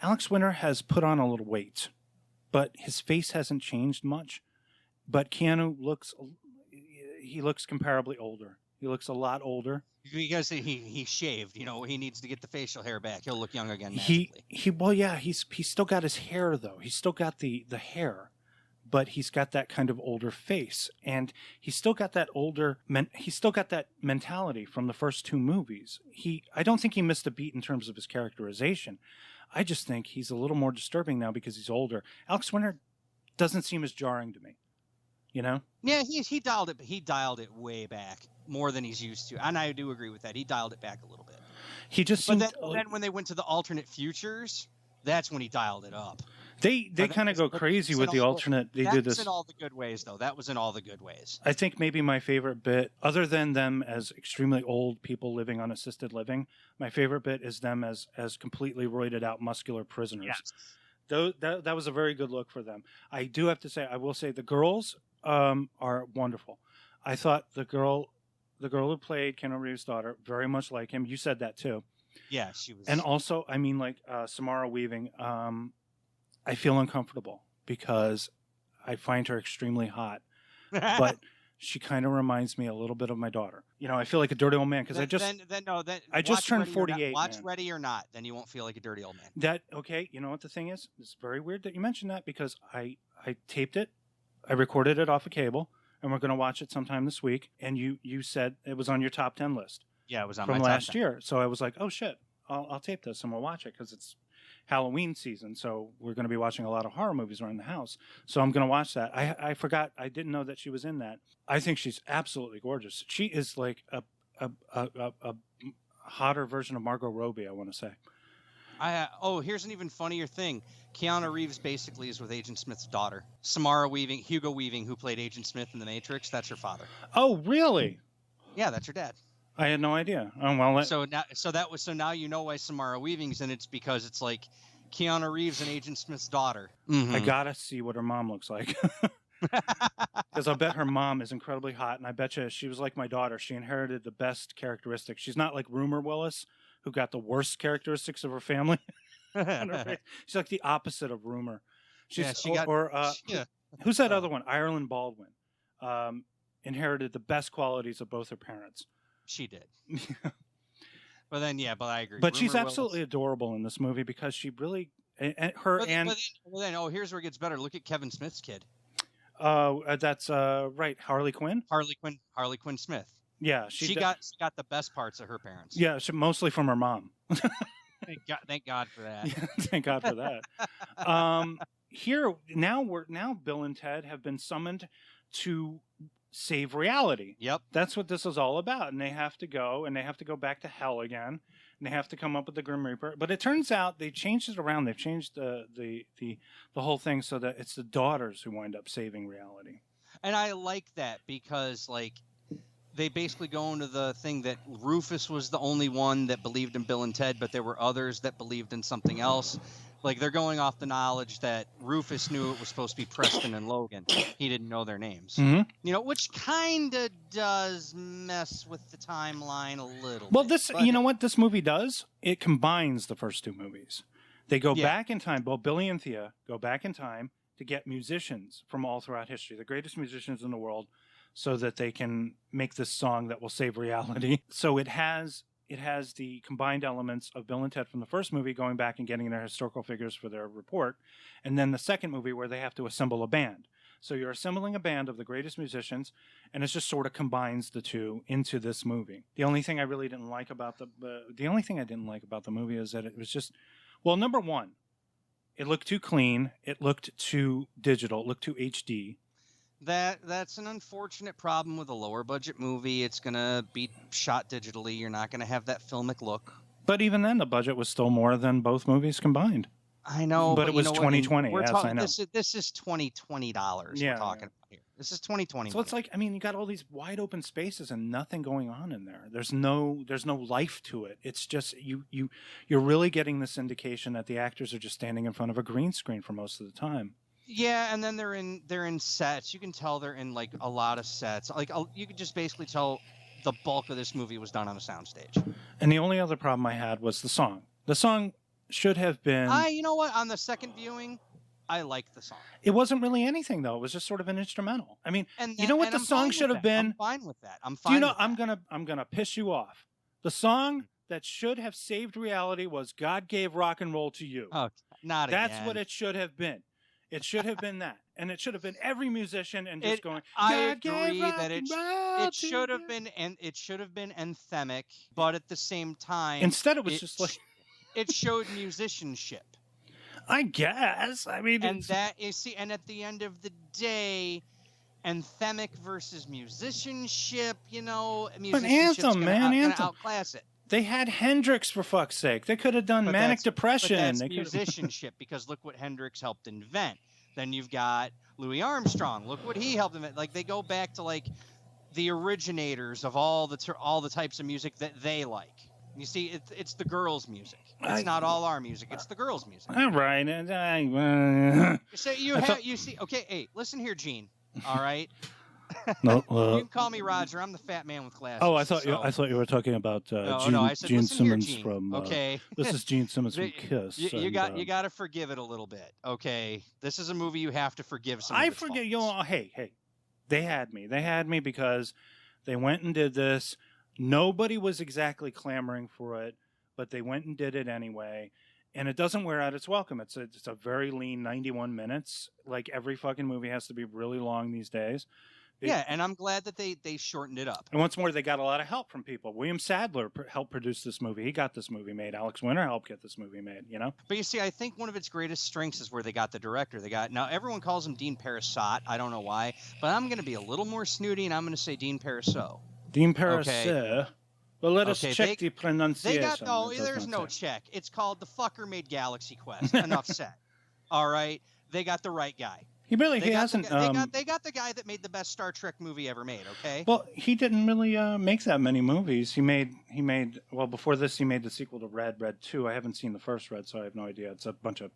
Alex Winter has put on a little weight, but his face hasn't changed much. But Keanu looks comparably older. He looks a lot older. Because he shaved, he needs to get the facial hair back. He'll look young again magically. He's still got his hair though. He's still got the hair, but he's got that kind of older face, and he's still got that mentality from the first two movies. I don't think he missed a beat in terms of his characterization. I just think he's a little more disturbing now because he's older. Alex Winter doesn't seem as jarring to me. Yeah, he dialed it. He dialed it way back more than he's used to, and I do agree with that. He dialed it back a little bit. He just. But then when they went to the alternate futures, that's when he dialed it up. They kind of go crazy with the alternate. They did this in all the good ways, though. That was in all the good ways. I think maybe my favorite bit, other than them as extremely old people living on assisted living, my favorite bit is them as completely roided out muscular prisoners. Yes. That was a very good look for them. I will say the girls are wonderful. I thought the girl who played Keanu Reeves' daughter, very much like him. You said that too. Yeah, she was. And also, Samara Weaving, I feel uncomfortable because I find her extremely hot, but she kind of reminds me a little bit of my daughter. I feel like a dirty old man because I just turned 48. Watch Ready or Not, then you won't feel like a dirty old man. Okay? You know what the thing is? It's very weird that you mentioned that because I taped it. I recorded it off a cable, and we're going to watch it sometime this week. And you said it was on your top 10 list. Yeah, it was on from my top last 10. year. So I was like, oh shit, I'll tape this and we'll watch it because it's Halloween season. So we're going to be watching a lot of horror movies around the house. So I'm going to watch that. I forgot. I didn't know that she was in that. I think she's absolutely gorgeous. She is like a hotter version of Margot Robbie, I want to say. Here's an even funnier thing. Keanu Reeves basically is with Agent Smith's daughter. Hugo Weaving, who played Agent Smith in The Matrix, that's her father. Oh, really? Yeah, that's her dad. I had no idea. Oh, well. So now you know why Samara Weaving's in it. It's because it's like Keanu Reeves and Agent Smith's daughter. Mm-hmm. I gotta see what her mom looks like. Because I bet her mom is incredibly hot, and I bet you she was like my daughter. She inherited the best characteristics. She's not like Rumor Willis, who got the worst characteristics of her family. She's like the opposite of Rumor. Who's that other one? Ireland Baldwin. Inherited the best qualities of both her parents. She did. But I agree. But she's absolutely adorable in this movie because she really here's where it gets better. Look at Kevin Smith's kid. That's right, Harley Quinn. Harley Quinn Smith. Yeah, she got the best parts of her parents. Yeah, mostly from her mom. Thank God for that. Yeah, thank God for that. Here now Bill and Ted have been summoned to save reality. Yep. That's what this is all about. And they have to go back to hell again. And they have to come up with the Grim Reaper. But it turns out they changed it around. They've changed the whole thing so that it's the daughters who wind up saving reality. And I like that because they basically go into the thing that Rufus was the only one that believed in Bill and Ted, but there were others that believed in something else. Like, they're going off the knowledge that Rufus knew it was supposed to be Preston and Logan. He didn't know their names. Mm-hmm. You know, which kind of does mess with the timeline a little Well, bit. you know what this movie does? It combines the first two movies. They go Yeah. back in time. Both Billy and Thea go back in time to get musicians from all throughout history, the greatest musicians in the world, so that they can make this song that will save reality. So it has the combined elements of Bill and Ted from the first movie going back and getting their historical figures for their report, and then the second movie where they have to assemble a band. So you're assembling a band of the greatest musicians, and it just sort of combines the two into this movie. The only thing I really didn't like about the movie is that it was just, well, number one, it looked too clean, it looked too digital, it looked too HD. That's an unfortunate problem with a lower budget movie. It's gonna be shot digitally. You're not gonna have that filmic look. But even then, the budget was still more than both movies combined. I know, but it was 2020. We're Yes, talking, I know. This is $2020. Yeah, we're talking about here. This is 2020. So it's like, I mean, you got all these wide open spaces and nothing going on in there. There's no life to it. It's just you're really getting this indication that the actors are just standing in front of a green screen for most of the time. Yeah, and then they're in sets. You can tell they're in like a lot of sets. Like you could just basically tell the bulk of this movie was done on a soundstage. And the only other problem I had was the song. The song should have been. You know what? On the second viewing, I liked the song. It wasn't really anything though. It was just sort of an instrumental. I mean, you know what the song should have been? I'm fine with that. Do you know? I'm gonna piss you off. The song that should have saved reality was "God Gave Rock and Roll to You." Oh, not again. That's what it should have been. It should have been that, and it should have been every musician and just going. I agree that it should have been, and it should have been anthemic, but at the same time, instead it was just like it showed musicianship. I guess. I mean, and that is and at the end of the day, anthemic versus musicianship. You know, musicianship's gonna outclass it. They had Hendrix, for fuck's sake. They could have done Manic Depression. But that's musicianship, because look what Hendrix helped invent. Then you've got Louis Armstrong. Look what he helped invent. Like, they go back to like the originators of all the types of music that they like. You see, it's the girls' music. It's not all our music. It's the girls' music. All right. So you see. Okay, hey, listen here, Gene. All right. No, you can call me Roger. I'm the fat man with glasses. Oh, I thought you were talking about Gene Simmons from. Okay. This is Gene Simmons from Kiss. You got to forgive it a little bit. Okay, this is a movie you have to forgive. I forgive you. Hey, they had me. They had me because they went and did this. Nobody was exactly clamoring for it, but they went and did it anyway. And it doesn't wear out its welcome. It's a very lean 91 minutes. Like, every fucking movie has to be really long these days. Yeah, and I'm glad that they shortened it up. And once more, they got a lot of help from people. William Sadler helped produce this movie. He got this movie made. Alex Winter helped get this movie made, you know? But you see, I think one of its greatest strengths is where they got the director. Now, everyone calls him Dean Parisot. I don't know why. But I'm going to be a little more snooty, and I'm going to say Dean Parisot. Dean Parisot. Okay. Well, let us check the pronunciation. There's no check. It's called The Fucker Made Galaxy Quest. Enough said. All right? They got the right guy. He hasn't. They got the guy that made the best Star Trek movie ever made. Okay. Well, he didn't really make that many movies. He made. Well, before this, he made the sequel to Red 2. I haven't seen the first Red, so I have no idea. It's a bunch of,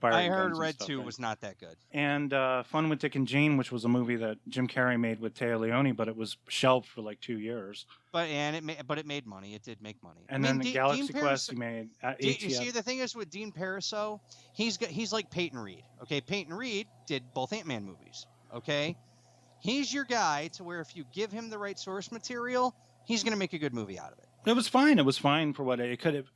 I heard Red 2 was not that good. And Fun with Dick and Jane, which was a movie that Jim Carrey made with Taya Leone, but it was shelved for like 2 years. But it made money. It did make money. And then Galaxy Quest, he made. You see, the thing is with Dean Parisot, he's like Peyton Reed. Okay, Peyton Reed did both Ant-Man movies. Okay, he's your guy to where if you give him the right source material, he's going to make a good movie out of it. It was fine. It was fine for what it could have.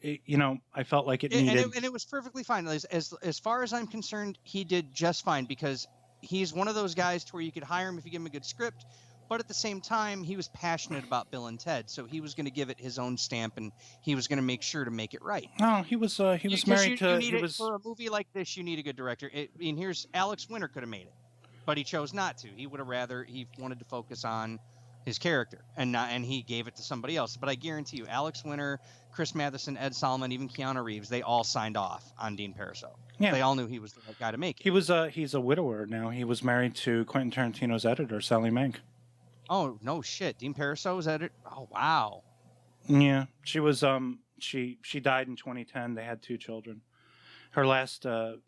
I felt like it needed. And it was perfectly fine. As far as I'm concerned, he did just fine, because he's one of those guys to where you could hire him if you give him a good script. But at the same time, he was passionate about Bill and Ted, so he was going to give it his own stamp, and he was going to make sure to make it right. No, he was married to. For a movie like this, you need a good director. Here's Alex Winter could have made it, but he chose not to. He wanted to focus on his character, and he gave it to somebody else. But I guarantee you, Alex Winter, Chris Matheson, Ed Solomon, even Keanu Reeves, they all signed off on Dean Parisot. Yeah. They all knew he was the right guy to make it. He's a widower now. He was married to Quentin Tarantino's editor, Sally Mank. Oh no, shit. Dean Pariseau was at it. Oh wow. Yeah, she was. She died in 2010. They had 2 children. Her last, the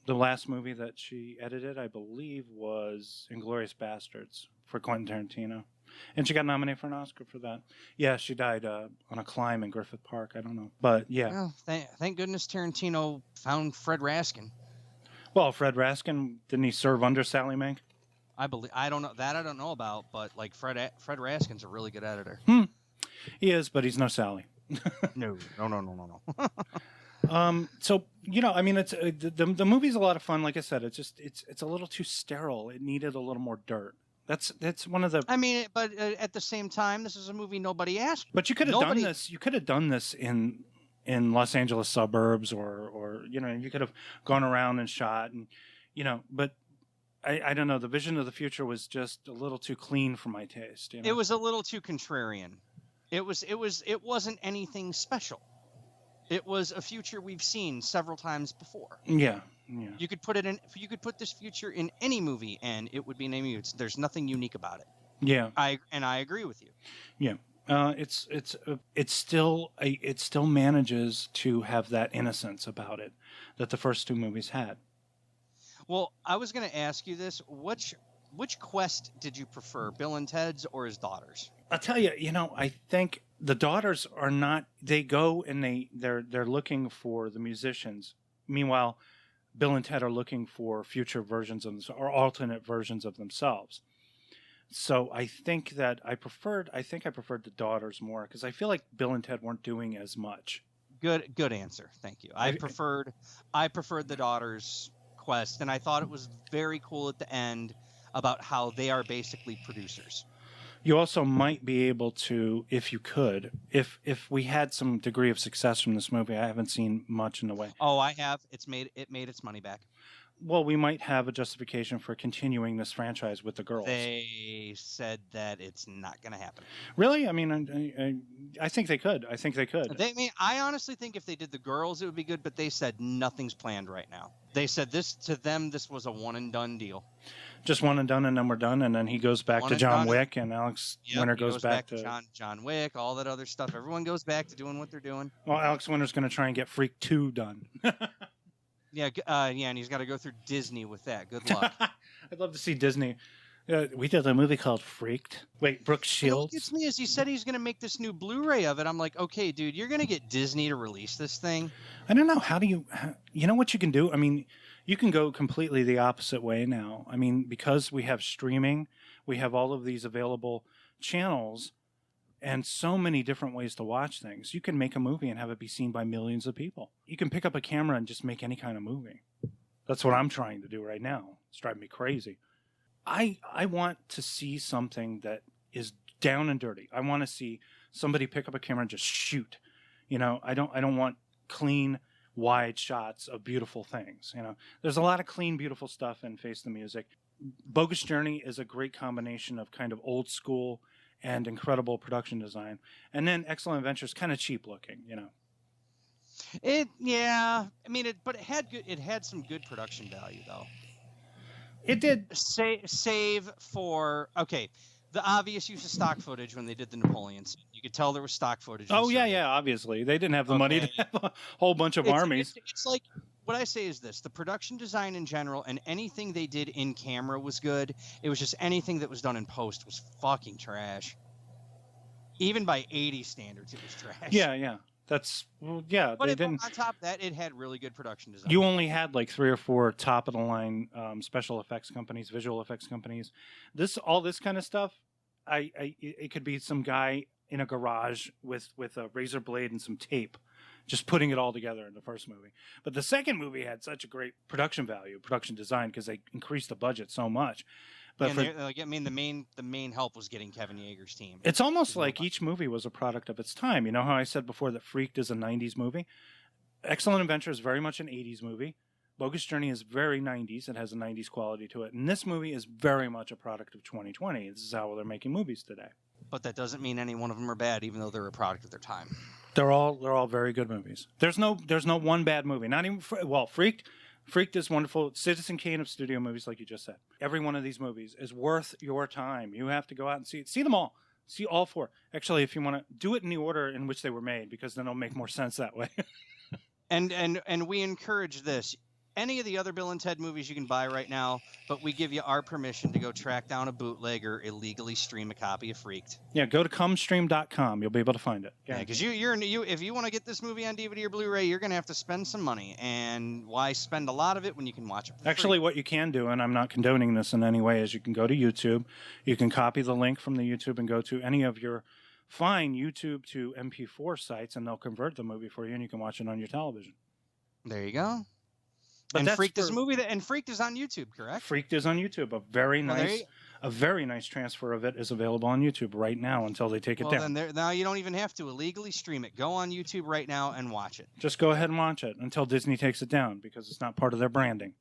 last movie that she edited, I believe, was *Inglourious Bastards* for Quentin Tarantino, and she got nominated for an Oscar for that. Yeah, she died on a climb in Griffith Park. I don't know, but yeah. Well, thank goodness Tarantino found Fred Raskin. Well, Fred Raskin, didn't he serve under Sally Mank? I don't know that. I don't know about, but like Fred Raskin's a really good editor. He is, but he's no Sally. No. So I mean, it's the movie's a lot of fun. Like I said, it's a little too sterile. It needed a little more dirt. That's one of the. I mean, but at the same time, this is a movie nobody asked. But you could have done this. You could have done this in Los Angeles suburbs, or you could have gone around and shot, and but. I don't know. The vision of the future was just a little too clean for my taste. It was a little too contrarian. It wasn't anything special. It was a future we've seen several times before. Yeah. You could put this future in any movie, and it would be named. There's nothing unique about it. Yeah. I agree with you. Yeah. It still manages to have that innocence about it that the first 2 movies had. Well, I was going to ask you this: which quest did you prefer, Bill and Ted's or his daughters? I'll tell you, I think the daughters are not. They go and they're looking for the musicians. Meanwhile, Bill and Ted are looking for future versions of themselves or alternate versions of themselves. So I think I preferred the daughters more because I feel like Bill and Ted weren't doing as much. Good answer. Thank you. I preferred the daughters quest, and I thought it was very cool at the end about how they are basically producers. You also might be able to, if we had some degree of success from this movie. I haven't seen much in the way. Oh, I have. It made its money back. Well, we might have a justification for continuing this franchise with the girls. They said that it's not going to happen. Really? I mean, I think they could. I honestly think if they did the girls, it would be good. But they said nothing's planned right now. They said this was a one and done deal. Just one and done, and then we're done. And then he goes back to John Wick, and Alex Winter goes back to John Wick, all that other stuff. Everyone goes back to doing what they're doing. Well, Alex Winter's going to try and get Freak 2 done. Yeah, and he's got to go through Disney with that. Good luck. I'd love to see Disney. We did a movie called Freaked. Wait, Brooke Shields? What gets me is he said he's going to make this new Blu-ray of it. I'm like, okay, dude, you're going to get Disney to release this thing? I don't know. You know what you can do? I mean, you can go completely the opposite way now. I mean, because we have streaming, we have all of these available channels and so many different ways to watch things. You can make a movie and have it be seen by millions of people. You can pick up a camera and just make any kind of movie. That's what I'm trying to do right now. It's driving me crazy. I want to see something that is down and dirty. I want to see somebody pick up a camera and just shoot. I don't want clean, wide shots of beautiful things. There's a lot of clean, beautiful stuff in Face the Music. Bogus Journey is a great combination of kind of old school and incredible production design. And then Excellent Adventure is kind of cheap looking, But it had some good production value though. It did. Save for the obvious use of stock footage when they did the Napoleon scene. You could tell there was stock footage. Oh yeah, obviously they didn't have the money to have a whole bunch of armies. It's like what I say is this: the production design in general and anything they did in camera was good. It was just anything that was done in post was fucking trash. Even by 80 standards, it was trash. Yeah. But they didn't. On top of that, it had really good production design. You only had like 3 or 4 top of the line special effects companies, visual effects companies. All this kind of stuff. It could be some guy in a garage with a razor blade and some tape, just putting it all together in the first movie. But the second movie had such a great production value, production design, because they increased the budget so much. But the main help was getting Kevin Yeager's team. It's almost like each movie was a product of its time. You know how I said before that Freaked is a 90s movie? Excellent Adventure is very much an 80s movie. Bogus Journey is very 90s. It has a 90s quality to it. And this movie is very much a product of 2020. This is how they're making movies today. But that doesn't mean any one of them are bad, even though they're a product of their time. They're all very good movies. There's no one bad movie. Not even Freaked. Freaked is wonderful. Citizen Kane of studio movies, like you just said. Every one of these movies is worth your time. You have to go out and see them all. See all 4. Actually, if you want to do it in the order in which they were made, because then it'll make more sense that way. And we encourage this. Any of the other Bill and Ted movies you can buy right now, but we give you our permission to go track down a bootleg or illegally stream a copy of Freaked. Yeah, go to cumstream.com. You'll be able to find it. Yeah, because you if you want to get this movie on DVD or Blu-ray, you're going to have to spend some money. And why spend a lot of it when you can watch it for Actually, free? what you can do, and I'm not condoning this in any way, is you can go to YouTube. You can copy the link from the YouTube and go to any of your fine YouTube to MP4 sites, and they'll convert the movie for you, and you can watch it on your television. There you go. But And that's Freaked is for- a movie and Freaked is on YouTube, correct? Freaked is on YouTube. A very Well, there nice, you- a very nice transfer of it is available on YouTube right now until they take it down. Then now you don't even have to illegally stream it. Go on YouTube right now and watch it. Just go ahead and watch it until Disney takes it down because it's not part of their branding.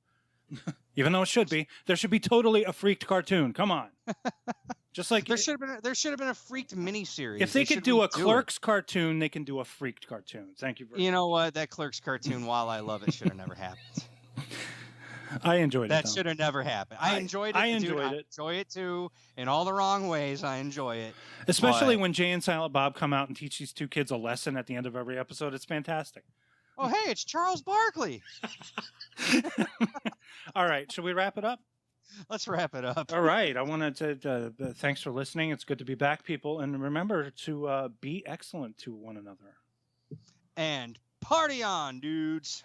Even though it should be, there should be totally a Freaked cartoon. Come on, just like There should have been a Freaked miniseries. if they could should do a redo it. Clerks cartoon, they can do a Freaked cartoon. Thank you very You know what? That Clerks cartoon, while I love it, should have never happened. I enjoyed That it. should have never happened. I enjoyed it. I dude. enjoyed I it. enjoy it too, in all the wrong ways. I enjoy it. Especially but- when Jay and Silent Bob come out and teach these 2 kids a lesson at the end of every episode. It's fantastic. Oh, hey, it's Charles Barkley. All right, should we wrap it up? Let's wrap it up. All right, I wanted to thanks for listening. It's good to be back, people, and remember to be excellent to one another. And party on, dudes.